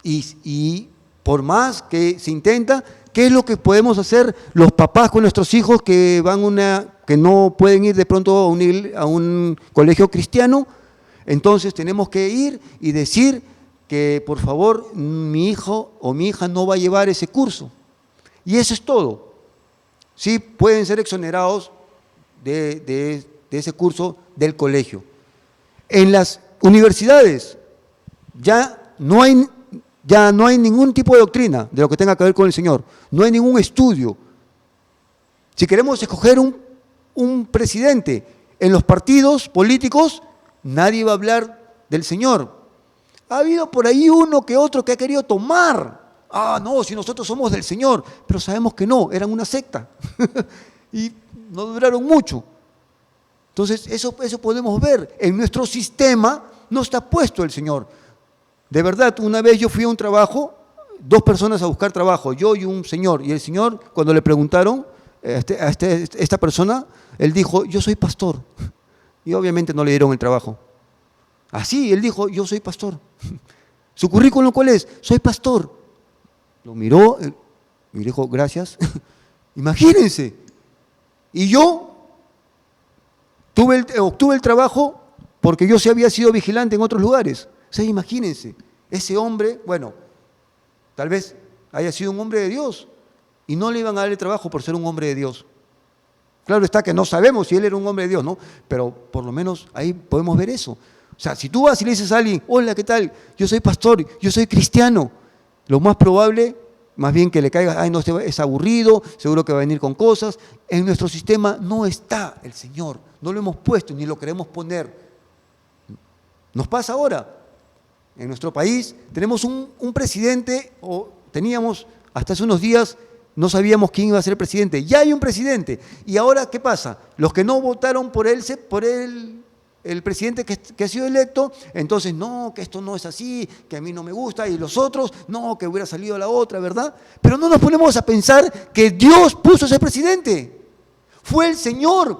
Y por más que se intenta, ¿qué es lo que podemos hacer los papás con nuestros hijos que no pueden ir de pronto a un colegio cristiano? Entonces tenemos que ir y decir que por favor mi hijo o mi hija no va a llevar ese curso. Y eso es todo. Sí, pueden ser exonerados de ese curso del colegio. En las universidades ya no hay ningún tipo de doctrina de lo que tenga que ver con el Señor. No hay ningún estudio. Si queremos escoger un presidente en los partidos políticos, nadie va a hablar del Señor. Ha habido por ahí uno que otro que ha querido tomar. No, si nosotros somos del Señor. Pero sabemos que no, eran una secta. Y no duraron mucho. Entonces, eso podemos ver. En nuestro sistema no está puesto el Señor. De verdad, una vez yo fui a un trabajo, 2 personas a buscar trabajo, yo y un señor. Y el señor, cuando le preguntaron a esta persona, él dijo, yo soy pastor. Y obviamente no le dieron el trabajo. Así, él dijo, yo soy pastor. ¿Su currículum cuál es? Soy pastor. Lo miró y dijo, gracias. Imagínense. Y yo obtuve el trabajo porque yo sí había sido vigilante en otros lugares. O sea, imagínense, ese hombre, bueno, tal vez haya sido un hombre de Dios y no le iban a dar el trabajo por ser un hombre de Dios. Claro está que no sabemos si él era un hombre de Dios, ¿no? Pero por lo menos ahí podemos ver eso. O sea, si tú vas y le dices a alguien, hola, ¿qué tal? Yo soy pastor, yo soy cristiano, lo más probable, más bien que le caiga, ay, no, es aburrido, seguro que va a venir con cosas. En nuestro sistema no está el Señor, no lo hemos puesto ni lo queremos poner. Nos pasa ahora. En nuestro país tenemos un presidente, o teníamos hasta hace unos días, no sabíamos quién iba a ser el presidente. Ya hay un presidente. ¿Y ahora qué pasa? Los que no votaron por él, el presidente que ha sido electo, entonces no, que esto no es así, que a mí no me gusta, y los otros, no, que hubiera salido la otra, ¿verdad? Pero no nos ponemos a pensar que Dios puso ese presidente. Fue el Señor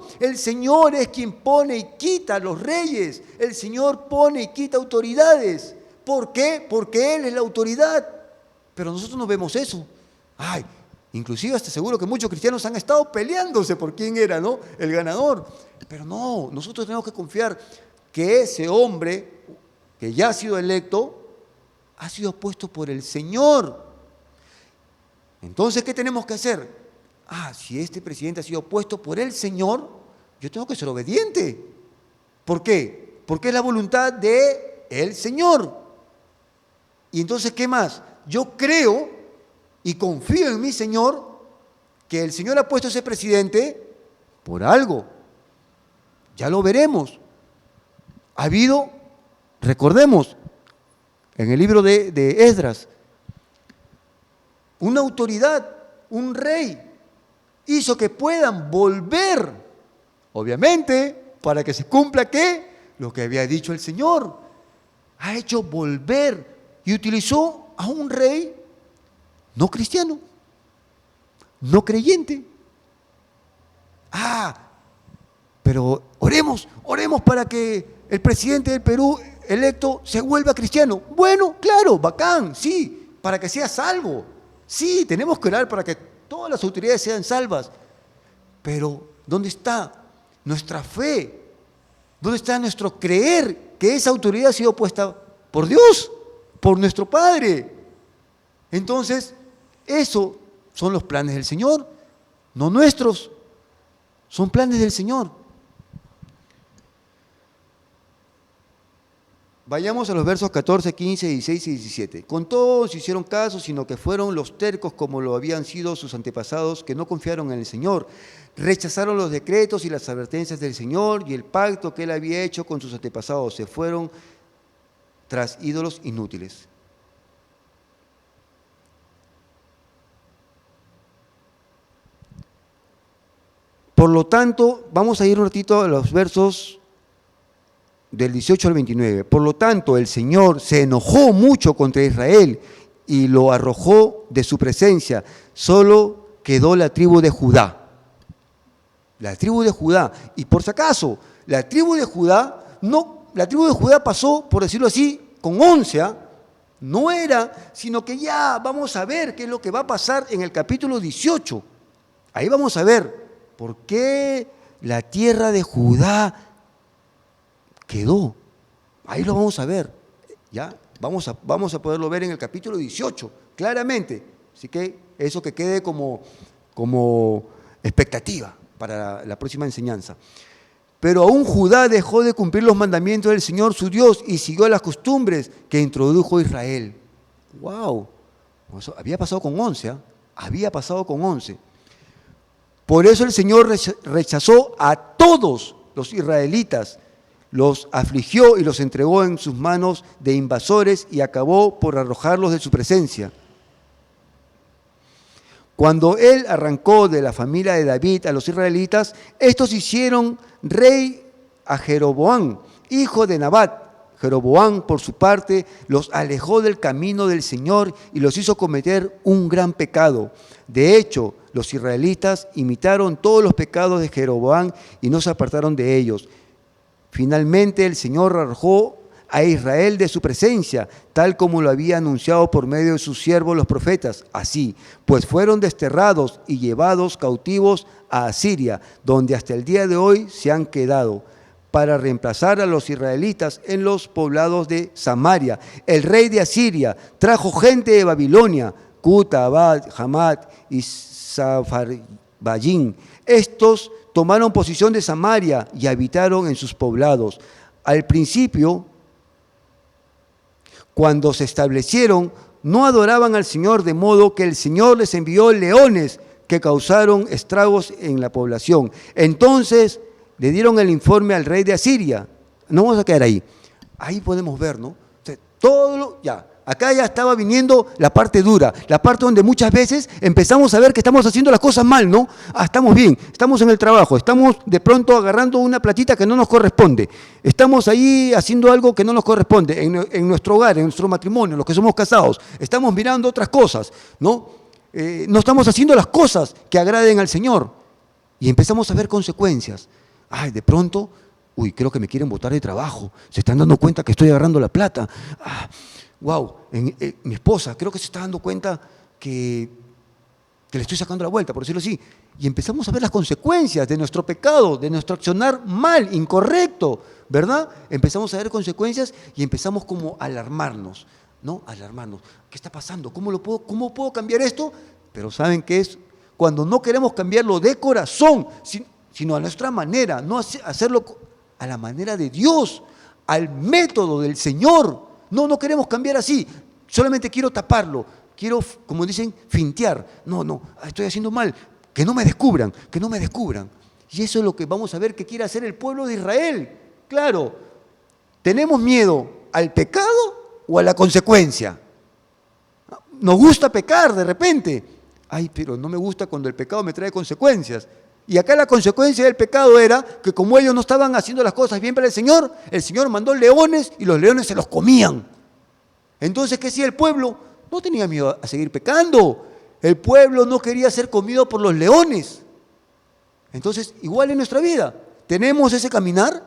es quien pone y quita a los reyes, el Señor pone y quita autoridades. ¿Por qué? Porque Él es la autoridad. Pero nosotros no vemos eso. Ay, inclusive hasta seguro que muchos cristianos han estado peleándose por quién era, ¿no?, el ganador. Pero no, nosotros tenemos que confiar que ese hombre que ya ha sido electo ha sido puesto por el Señor. Entonces, ¿qué tenemos que hacer? Si este presidente ha sido puesto por el Señor, yo tengo que ser obediente. ¿Por qué? Porque es la voluntad del Señor. Y entonces, ¿qué más? Yo creo y confío en mi Señor que el Señor ha puesto ese presidente por algo. Ya lo veremos. Ha habido, recordemos, en el libro de Esdras, una autoridad, un rey, hizo que puedan volver, obviamente, para que se cumpla ¿qué? Lo que había dicho el Señor. Ha hecho volver y utilizó a un rey no cristiano, no creyente. Pero oremos para que el presidente del Perú electo se vuelva cristiano. Bueno, claro, bacán, sí, para que sea salvo. Sí, tenemos que orar para que todas las autoridades sean salvas. Pero, ¿dónde está nuestra fe? ¿Dónde está nuestro creer que esa autoridad ha sido puesta por Dios, por nuestro Padre? Entonces, esos son los planes del Señor, no nuestros, son planes del Señor. Vayamos a los versos 14, 15, 16 y 17. Con todos hicieron caso, sino que fueron los tercos como lo habían sido sus antepasados, que no confiaron en el Señor. Rechazaron los decretos y las advertencias del Señor y el pacto que Él había hecho con sus antepasados. Se fueron tras ídolos inútiles. Por lo tanto, vamos a ir un ratito a los versos del 18 al 29. Por lo tanto, el Señor se enojó mucho contra Israel y lo arrojó de su presencia. Solo quedó la tribu de Judá. La tribu de Judá. Y por si acaso, la tribu de Judá pasó, por decirlo así, con 11. No era, sino que ya vamos a ver qué es lo que va a pasar en el capítulo 18. Ahí vamos a ver por qué la tierra de Judá quedó. Ahí lo vamos a ver. ¿Ya? Vamos a poderlo ver en el capítulo 18, claramente. Así que eso que quede como expectativa para la próxima enseñanza. Pero aún Judá dejó de cumplir los mandamientos del Señor su Dios y siguió las costumbres que introdujo Israel. ¡Wow! Eso había pasado con 11. Había pasado con 11. Por eso el Señor rechazó a todos los israelitas, los afligió y los entregó en sus manos de invasores y acabó por arrojarlos de su presencia. Cuando Él arrancó de la familia de David a los israelitas, estos hicieron rey a Jeroboam, hijo de Nabat. Jeroboam, por su parte, los alejó del camino del Señor y los hizo cometer un gran pecado. De hecho, los israelitas imitaron todos los pecados de Jeroboam y no se apartaron de ellos. Finalmente, el Señor arrojó a Israel de su presencia, tal como lo había anunciado por medio de sus siervos los profetas. Así, pues fueron desterrados y llevados cautivos a Asiria, donde hasta el día de hoy se han quedado, para reemplazar a los israelitas en los poblados de Samaria. El rey de Asiria trajo gente de Babilonia, Cuta, Abad, Hamat y Safarbayim. Estos tomaron posesión de Samaria y habitaron en sus poblados. Al principio Cuando se establecieron, no adoraban al Señor, de modo que el Señor les envió leones que causaron estragos en la población. Entonces le dieron el informe al rey de Asiria. No vamos a quedar ahí. Ahí podemos ver, ¿no? O sea, acá ya estaba viniendo la parte dura, la parte donde muchas veces empezamos a ver que estamos haciendo las cosas mal, ¿no? Estamos bien, estamos en el trabajo, estamos de pronto agarrando una platita que no nos corresponde, estamos ahí haciendo algo que no nos corresponde en nuestro hogar, en nuestro matrimonio, los que somos casados, estamos mirando otras cosas, ¿no? No estamos haciendo las cosas que agraden al Señor y empezamos a ver consecuencias. De pronto, creo que me quieren botar de trabajo, se están dando cuenta que estoy agarrando la plata. Mi esposa creo que se está dando cuenta que le estoy sacando la vuelta, por decirlo así. Y empezamos a ver las consecuencias de nuestro pecado, de nuestro accionar mal, incorrecto, ¿verdad? Empezamos a ver consecuencias y empezamos como a alarmarnos, ¿no? Alarmarnos. ¿Qué está pasando? ¿Cómo puedo cambiar esto? Pero ¿saben qué es? Cuando no queremos cambiarlo de corazón, sino a nuestra manera, no hacerlo a la manera de Dios, al método del Señor. No queremos cambiar así, solamente quiero taparlo, quiero, como dicen, fintear. No, estoy haciendo mal, que no me descubran. Y eso es lo que vamos a ver que quiere hacer el pueblo de Israel. Claro, ¿tenemos miedo al pecado o a la consecuencia? Nos gusta pecar de repente. Pero no me gusta cuando el pecado me trae consecuencias. Y acá la consecuencia del pecado era que como ellos no estaban haciendo las cosas bien para el Señor mandó leones y los leones se los comían. Entonces, ¿qué hacía el pueblo? No tenía miedo a seguir pecando. El pueblo no quería ser comido por los leones. Entonces, igual en nuestra vida, tenemos ese caminar,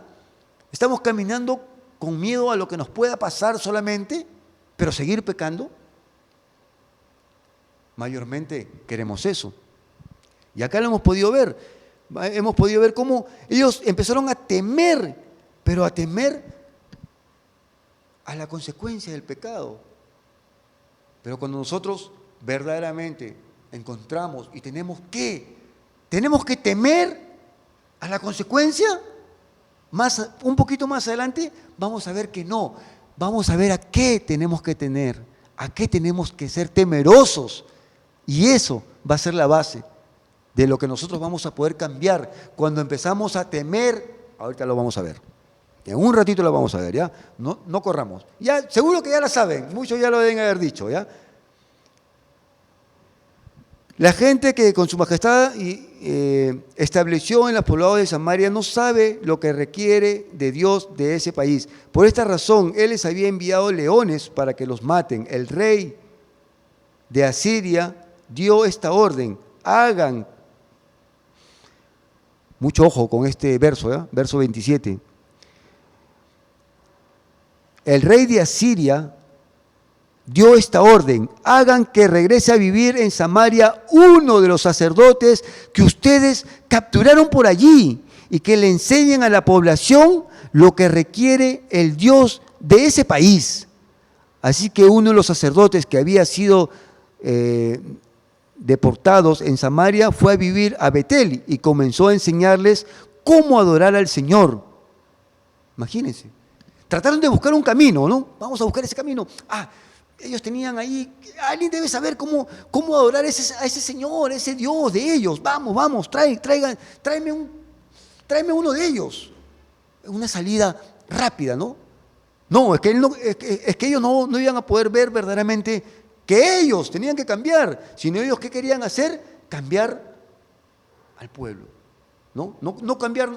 estamos caminando con miedo a lo que nos pueda pasar solamente, pero seguir pecando. Mayormente queremos eso. Y acá lo hemos podido ver cómo ellos empezaron a temer, pero a temer a la consecuencia del pecado. Pero cuando nosotros verdaderamente encontramos y tenemos que temer a la consecuencia, un poquito más adelante vamos a ver que no, vamos a ver a qué tenemos que tener, a qué tenemos que ser temerosos, y eso va a ser la base de lo que nosotros vamos a poder cambiar cuando empezamos a temer. Ahorita lo vamos a ver. En un ratito lo vamos a ver, ¿ya? No corramos. Ya, seguro que ya la saben, muchos ya lo deben haber dicho, ¿ya? La gente que con su majestad estableció en los poblados de Samaria no sabe lo que requiere de Dios de ese país. Por esta razón, Él les había enviado leones para que los maten. El rey de Asiria dio esta orden: hagan. Mucho ojo con este verso, verso 27. El rey de Asiria dio esta orden: hagan que regrese a vivir en Samaria uno de los sacerdotes que ustedes capturaron por allí y que le enseñen a la población lo que requiere el Dios de ese país. Así que uno de los sacerdotes que había sido deportados en Samaria fue a vivir a Betel y comenzó a enseñarles cómo adorar al Señor. Imagínense. Trataron de buscar un camino, ¿no? Vamos a buscar ese camino. Ellos tenían ahí, alguien debe saber cómo adorar a ese Señor, a ese Dios de ellos. Vamos, tráeme uno de ellos. Una salida rápida, ¿no? No, es que ellos no iban a poder ver verdaderamente que ellos tenían que cambiar, sino ellos ¿qué querían hacer? Cambiar al pueblo, no cambiar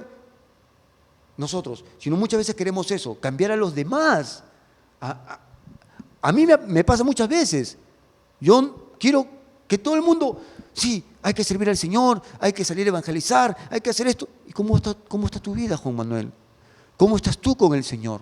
nosotros, sino muchas veces queremos eso, cambiar a los demás. A mí me pasa muchas veces, yo quiero que todo el mundo, sí, hay que servir al Señor, hay que salir a evangelizar, hay que hacer esto. ¿Y cómo está tu vida, Juan Manuel? ¿Cómo estás tú con el Señor?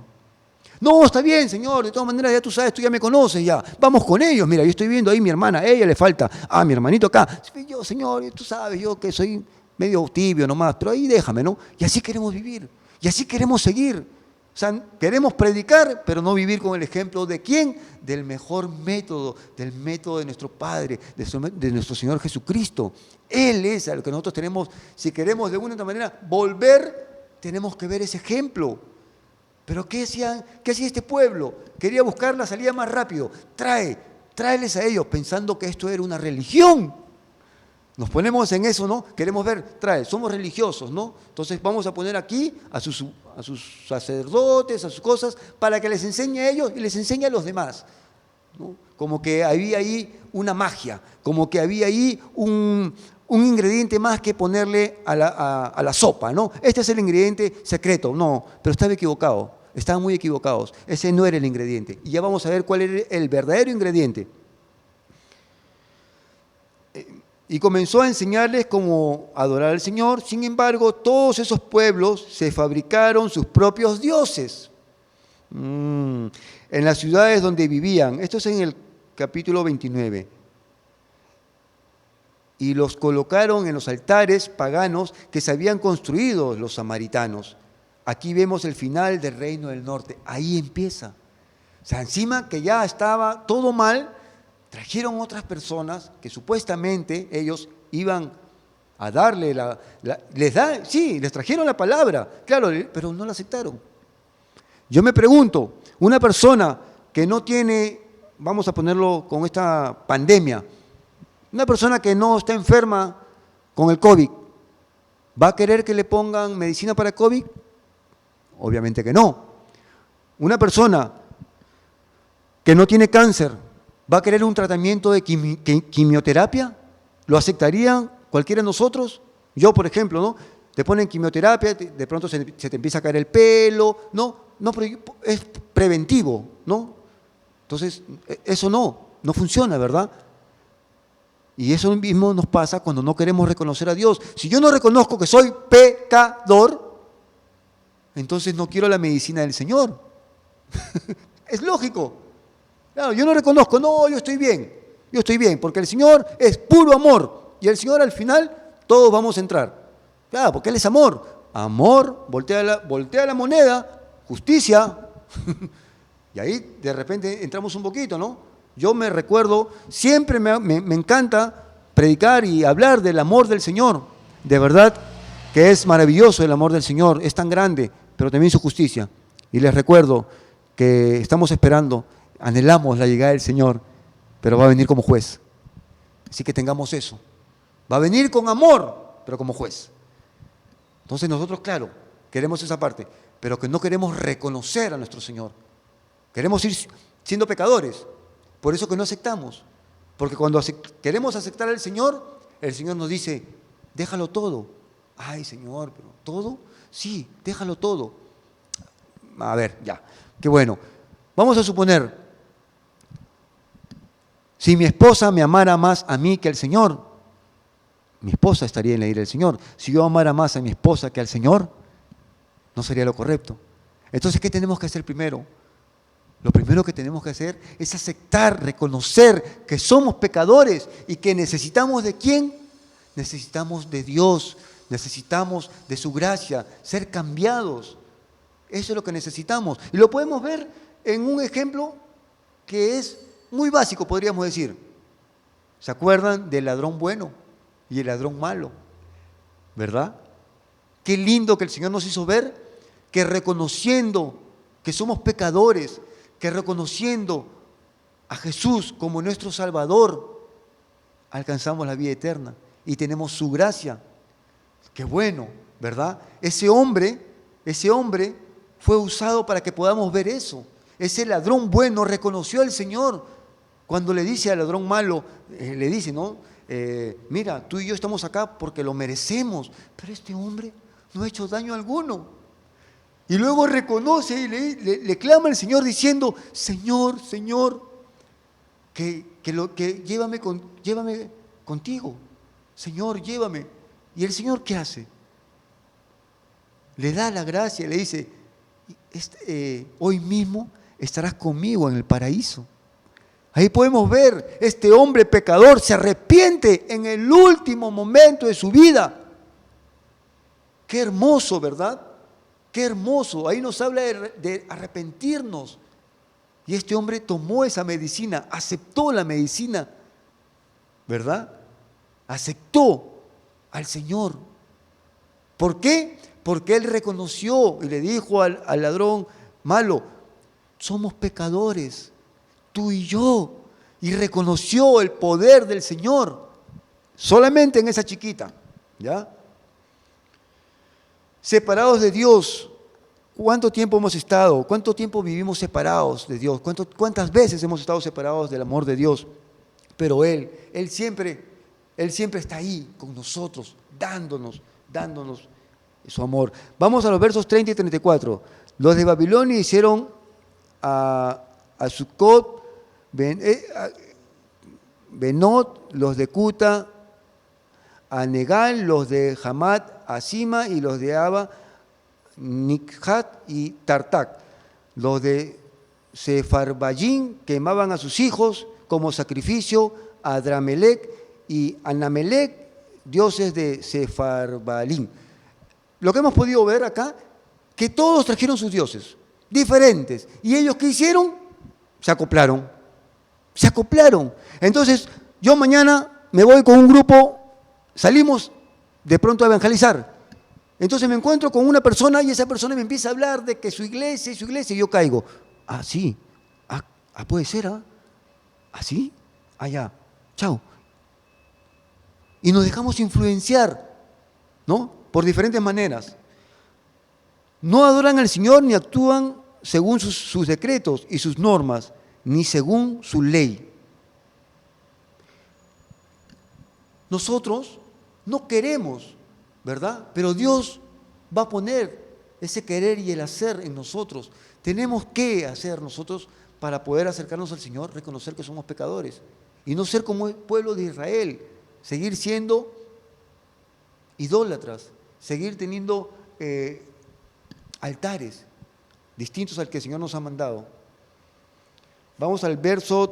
No, está bien, Señor, de todas maneras ya tú sabes, tú ya me conoces ya. Vamos con ellos, mira, yo estoy viendo ahí mi hermana, a ella le falta, mi hermanito acá. Yo, Señor, tú sabes, yo que soy medio tibio nomás, pero ahí déjame, ¿no? Y así queremos vivir, y así queremos seguir. O sea, queremos predicar, pero no vivir con el ejemplo de ¿quién? Del mejor método, del método de nuestro Padre, de nuestro Señor Jesucristo. Él es al que nosotros tenemos, si queremos de una u otra manera volver, tenemos que ver ese ejemplo. Pero ¿qué hacía este pueblo? Quería buscar la salida más rápido. Tráeles a ellos, pensando que esto era una religión. Nos ponemos en eso, ¿no? Queremos ver, somos religiosos, ¿no? Entonces vamos a poner aquí a sus sacerdotes, a sus cosas, para que les enseñe a ellos y les enseñe a los demás, ¿no? Como que había ahí una magia, como que había ahí un ingrediente más que ponerle a la sopa, ¿no? Este es el ingrediente secreto. No, pero estaba equivocado, estaban muy equivocados. Ese no era el ingrediente. Y ya vamos a ver cuál era el verdadero ingrediente. Y comenzó a enseñarles cómo adorar al Señor. Sin embargo, todos esos pueblos se fabricaron sus propios dioses en las ciudades donde vivían. Esto es en el capítulo 29. Y los colocaron en los altares paganos que se habían construido los samaritanos. Aquí vemos el final del reino del norte. Ahí empieza. O sea, encima que ya estaba todo mal, trajeron otras personas que supuestamente ellos iban a darle les trajeron la palabra, claro, pero no la aceptaron. Yo me pregunto, una persona que no tiene, vamos a ponerlo con esta pandemia, una persona que no está enferma con el COVID, ¿va a querer que le pongan medicina para COVID? Obviamente que no. Una persona que no tiene cáncer, ¿va a querer un tratamiento de quimioterapia? ¿Lo aceptarían cualquiera de nosotros? Yo, por ejemplo, ¿no? Te ponen quimioterapia, de pronto se te empieza a caer el pelo, no, pero es preventivo, ¿no? Entonces, eso no funciona, ¿verdad? Y eso mismo nos pasa cuando no queremos reconocer a Dios. Si yo no reconozco que soy pecador, entonces no quiero la medicina del Señor. Es lógico. Claro, yo no reconozco, no, yo estoy bien, porque el Señor es puro amor, y el Señor al final todos vamos a entrar. Claro, porque Él es amor. Amor, voltea la moneda, justicia, y ahí de repente entramos un poquito, ¿no? Yo me recuerdo, siempre me encanta predicar y hablar del amor del Señor. De verdad que es maravilloso el amor del Señor, es tan grande, pero también su justicia. Y les recuerdo que estamos esperando, anhelamos la llegada del Señor, pero va a venir como juez. Así que tengamos eso. Va a venir con amor, pero como juez. Entonces nosotros, claro, queremos esa parte, pero que no queremos reconocer a nuestro Señor. Queremos ir siendo pecadores. Por eso que no aceptamos. Porque cuando queremos aceptar al Señor, el Señor nos dice, déjalo todo. Ay, Señor, ¿pero todo? Sí, déjalo todo. A ver, ya, qué bueno. Vamos a suponer, si mi esposa me amara más a mí que al Señor, mi esposa estaría en la ira del Señor. Si yo amara más a mi esposa que al Señor, no sería lo correcto. Entonces, ¿qué tenemos que hacer primero? Lo primero que tenemos que hacer es aceptar, reconocer que somos pecadores y que necesitamos ¿de quién? Necesitamos de Dios, necesitamos de su gracia, ser cambiados. Eso es lo que necesitamos. Y lo podemos ver en un ejemplo que es muy básico, podríamos decir. ¿Se acuerdan del ladrón bueno y el ladrón malo? ¿Verdad? Qué lindo que el Señor nos hizo ver que reconociendo que somos pecadores, que reconociendo a Jesús como nuestro Salvador, alcanzamos la vida eterna y tenemos su gracia. Qué bueno, ¿verdad? Ese hombre fue usado para que podamos ver eso. Ese ladrón bueno reconoció al Señor. Cuando le dice al ladrón malo, le dice, ¿no? Mira, tú y yo estamos acá porque lo merecemos, pero este hombre no ha hecho daño alguno. Y luego reconoce y le clama al Señor diciendo, Señor, llévame contigo. Señor, llévame. ¿Y el Señor qué hace? Le da la gracia, le dice, hoy mismo estarás conmigo en el paraíso. Ahí podemos ver, este hombre pecador se arrepiente en el último momento de su vida. Qué hermoso, ¿verdad? Qué hermoso, ahí nos habla de arrepentirnos. Y este hombre tomó esa medicina, aceptó la medicina, ¿verdad? Aceptó al Señor. ¿Por qué? Porque él reconoció y le dijo al ladrón, malo. Somos pecadores, tú y yo. Y reconoció el poder del Señor, solamente en esa chiquita, ¿ya? Separados de Dios, ¿cuánto tiempo hemos estado? ¿Cuánto tiempo vivimos separados de Dios? ¿Cuántas veces hemos estado separados del amor de Dios? Pero Él siempre está ahí con nosotros, dándonos su amor. Vamos a los versos 30 y 34. Los de Babilonia hicieron a Sucot, Benot, los de Cuta, a Negal, los de Hamat, a Sima, y los de Aba, Nikhat y Tartak. Los de Sefarbayim quemaban a sus hijos como sacrificio, a Adramelech y Anamelech, dioses de Sefarbalim. Lo que hemos podido ver acá, que todos trajeron sus dioses, diferentes. ¿Y ellos qué hicieron? Se acoplaron. Entonces, yo mañana me voy con un grupo, salimos de pronto a evangelizar. Entonces me encuentro con una persona y esa persona me empieza a hablar de que su iglesia, y yo caigo. Ah, sí. Puede ser, ¿ah? ¿Ah, sí? Ya. Chao. Y nos dejamos influenciar, ¿no? Por diferentes maneras. No adoran al Señor ni actúan según sus decretos y sus normas, ni según su ley. Nosotros no queremos, ¿verdad? Pero Dios va a poner ese querer y el hacer en nosotros. Tenemos que hacer nosotros para poder acercarnos al Señor, reconocer que somos pecadores y no ser como el pueblo de Israel, seguir siendo idólatras, seguir teniendo altares distintos al que el Señor nos ha mandado. Vamos al verso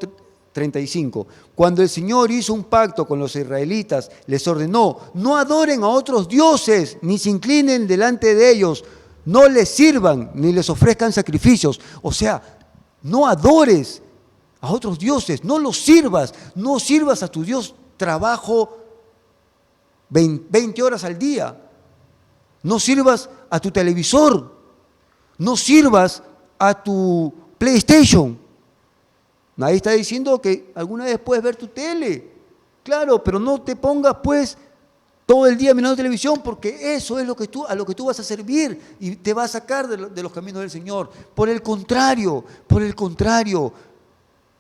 35. Cuando el Señor hizo un pacto con los israelitas, les ordenó: no adoren a otros dioses, ni se inclinen delante de ellos, no les sirvan, ni les ofrezcan sacrificios. O sea, no adores a otros dioses, no los sirvas, no sirvas a tu Dios trabajo 20 horas al día, no sirvas a tu televisor, no sirvas a tu PlayStation. Nadie está diciendo que alguna vez puedes ver tu tele, claro, pero no te pongas pues todo el día mirando televisión, porque eso es a lo que tú vas a servir y te va a sacar de los caminos del Señor. Por el contrario,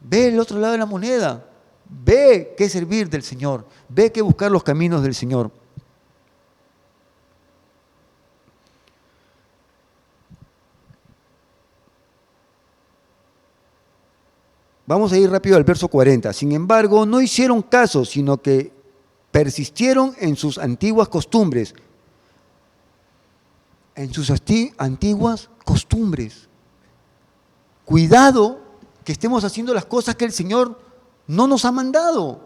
ve el otro lado de la moneda, ve qué servir del Señor, ve qué buscar los caminos del Señor. Vamos a ir rápido al verso 40. Sin embargo, no hicieron caso, sino que persistieron en sus antiguas costumbres. Antiguas costumbres. Cuidado que estemos haciendo las cosas que el Señor no nos ha mandado.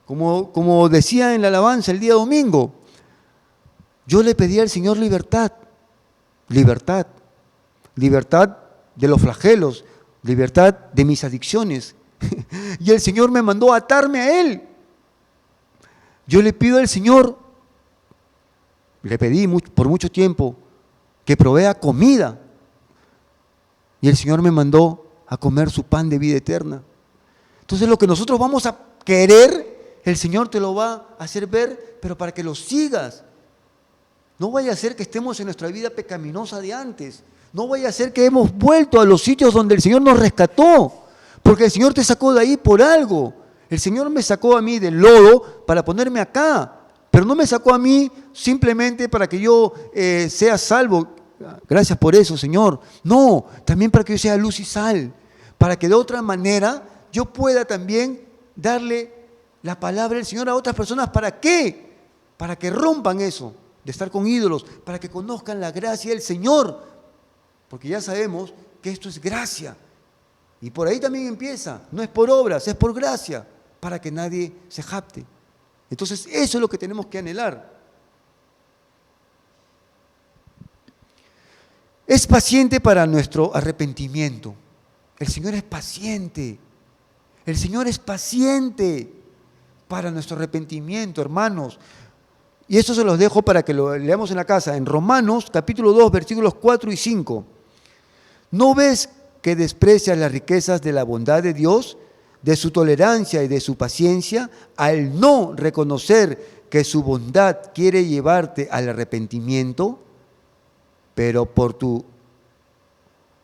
Como decía en la alabanza el día domingo, yo le pedí al Señor libertad de los flagelos, libertad de mis adicciones. Y el Señor me mandó a atarme a Él. Yo le pido al Señor, le pedí por mucho tiempo que provea comida. Y el Señor me mandó a comer su pan de vida eterna. Entonces lo que nosotros vamos a querer, el Señor te lo va a hacer ver, pero para que lo sigas. No vaya a ser que estemos en nuestra vida pecaminosa de antes. No vaya a ser que hemos vuelto a los sitios donde el Señor nos rescató, porque el Señor te sacó de ahí por algo. El Señor me sacó a mí del lodo para ponerme acá, pero no me sacó a mí simplemente para que yo sea salvo. Gracias por eso, Señor. No, también para que yo sea luz y sal, para que de otra manera yo pueda también darle la palabra del Señor a otras personas. ¿Para qué? Para que rompan eso de estar con ídolos, para que conozcan la gracia del Señor. Porque ya sabemos que esto es gracia. Y por ahí también empieza. No es por obras, es por gracia, para que nadie se jacte. Entonces eso es lo que tenemos que anhelar. Es paciente para nuestro arrepentimiento. El Señor es paciente. El Señor es paciente para nuestro arrepentimiento, hermanos. Y eso se los dejo para que lo leamos en la casa. En Romanos capítulo 2, versículos 4 y 5. ¿No ves que desprecias las riquezas de la bondad de Dios, de su tolerancia y de su paciencia, al no reconocer que su bondad quiere llevarte al arrepentimiento? Pero por tu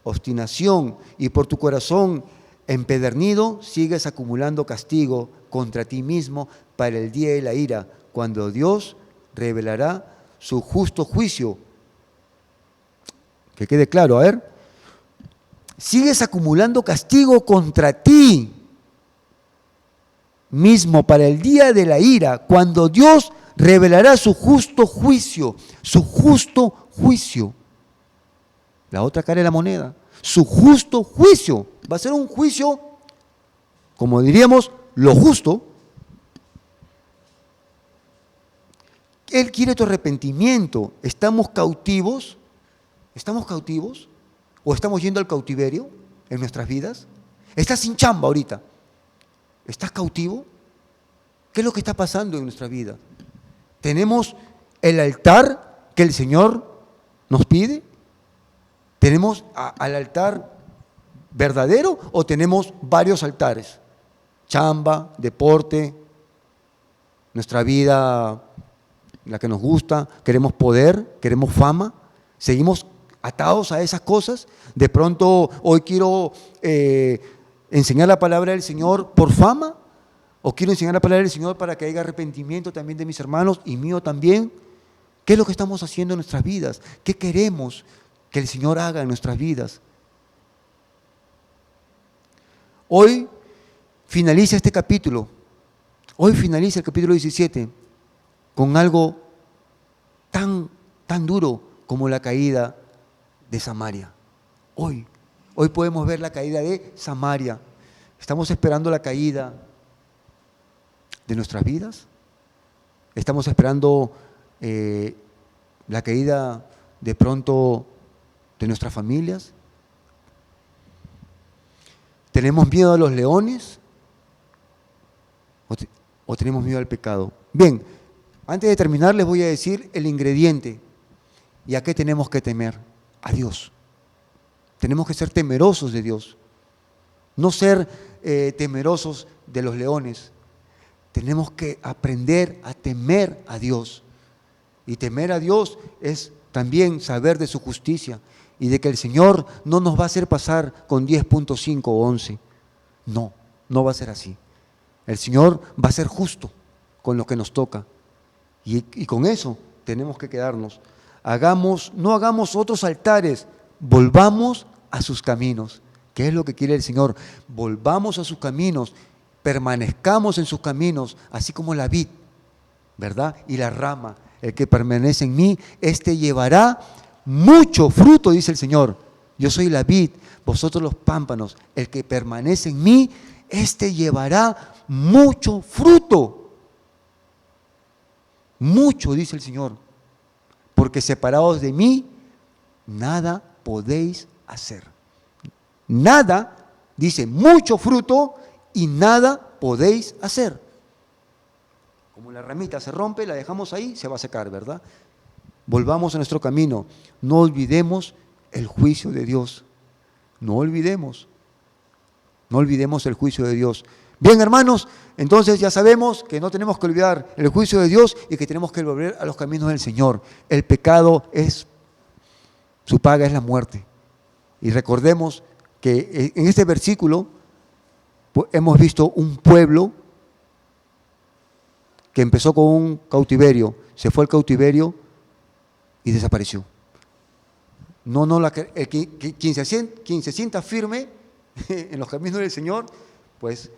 obstinación y por tu corazón empedernido, sigues acumulando castigo contra ti mismo para el día de la ira, cuando Dios revelará su justo juicio. Que quede claro, a ver. Sigues acumulando castigo contra ti mismo para el día de la ira, cuando Dios revelará su justo juicio, su justo juicio. La otra cara de la moneda, su justo juicio. Va a ser un juicio, como diríamos, lo justo. Él quiere tu arrepentimiento. ¿Estamos cautivos? ¿Estamos cautivos? ¿O estamos yendo al cautiverio en nuestras vidas? ¿Estás sin chamba ahorita? ¿Estás cautivo? ¿Qué es lo que está pasando en nuestra vida? ¿Tenemos el altar que el Señor nos pide? ¿Tenemos al altar verdadero o tenemos varios altares? Chamba, deporte, nuestra vida, la que nos gusta, queremos poder, queremos fama, seguimos atados a esas cosas. De pronto hoy quiero enseñar la palabra del Señor por fama, o quiero enseñar la palabra del Señor para que haya arrepentimiento también de mis hermanos y mío también. ¿Qué es lo que estamos haciendo en nuestras vidas? ¿Qué queremos que el Señor haga en nuestras vidas? Hoy finaliza este capítulo, hoy finaliza el capítulo 17 con algo tan duro como la caída de Samaria. Hoy podemos ver la caída de Samaria. ¿Estamos esperando la caída de nuestras vidas? ¿Estamos esperando la caída de pronto de nuestras familias? ¿Tenemos miedo a los leones? ¿O tenemos miedo al pecado? Bien, antes de terminar les voy a decir el ingrediente. ¿Y a qué tenemos que temer? A Dios. Tenemos que ser temerosos de Dios. No ser temerosos de los leones. Tenemos que aprender a temer a Dios. Y temer a Dios es también saber de su justicia y de que el Señor no nos va a hacer pasar con 10.5 o 11. No, no va a ser así. El Señor va a ser justo con lo que nos toca. Y con eso tenemos que quedarnos. No hagamos otros altares, volvamos a sus caminos. ¿Qué es lo que quiere el Señor? Volvamos a sus caminos, permanezcamos en sus caminos, así como la vid, ¿verdad? Y la rama. El que permanece en mí, este llevará mucho fruto, dice el Señor. Yo soy la vid, vosotros los pámpanos. El que permanece en mí, este llevará mucho fruto. Mucho, dice el Señor. Porque separados de mí, nada podéis hacer. Nada, dice, mucho fruto y nada podéis hacer. Como la ramita se rompe, la dejamos ahí, se va a secar, ¿verdad? Volvamos a nuestro camino. No olvidemos el juicio de Dios. No olvidemos el juicio de Dios. Bien, hermanos, entonces ya sabemos que no tenemos que olvidar el juicio de Dios y que tenemos que volver a los caminos del Señor. El pecado su paga es la muerte. Y recordemos que en este versículo hemos visto un pueblo que empezó con un cautiverio, se fue al cautiverio y desapareció. Quien se sienta firme en los caminos del Señor, pues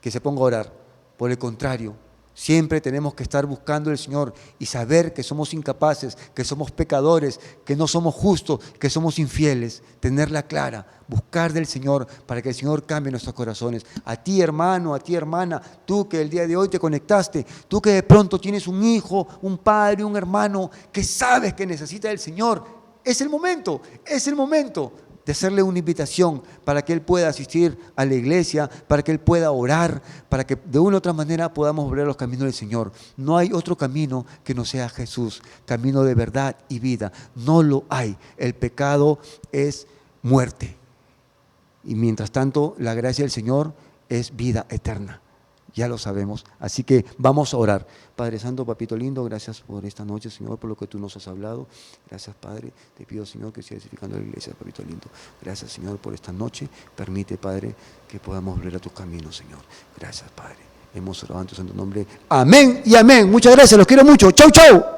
que se ponga a orar. Por el contrario, siempre tenemos que estar buscando al Señor y saber que somos incapaces, que somos pecadores, que no somos justos, que somos infieles. Tenerla clara, buscar del Señor para que el Señor cambie nuestros corazones. A ti, hermano, a ti, hermana, tú que el día de hoy te conectaste, tú que de pronto tienes un hijo, un padre, un hermano que sabes que necesita del Señor, es el momento de hacerle una invitación para que Él pueda asistir a la iglesia, para que Él pueda orar, para que de una u otra manera podamos volver a los caminos del Señor. No hay otro camino que no sea Jesús, camino de verdad y vida. No lo hay. El pecado es muerte. Y mientras tanto, la gracia del Señor es vida eterna. Ya lo sabemos. Así que vamos a orar. Padre Santo, Papito lindo, gracias por esta noche, Señor, por lo que tú nos has hablado. Gracias, Padre. Te pido, Señor, que sigas edificando la iglesia, Papito lindo. Gracias, Señor, por esta noche. Permite, Padre, que podamos volver a tus caminos, Señor. Gracias, Padre. Hemos orado en tu santo nombre. Amén y amén. Muchas gracias. Los quiero mucho. Chau, chau.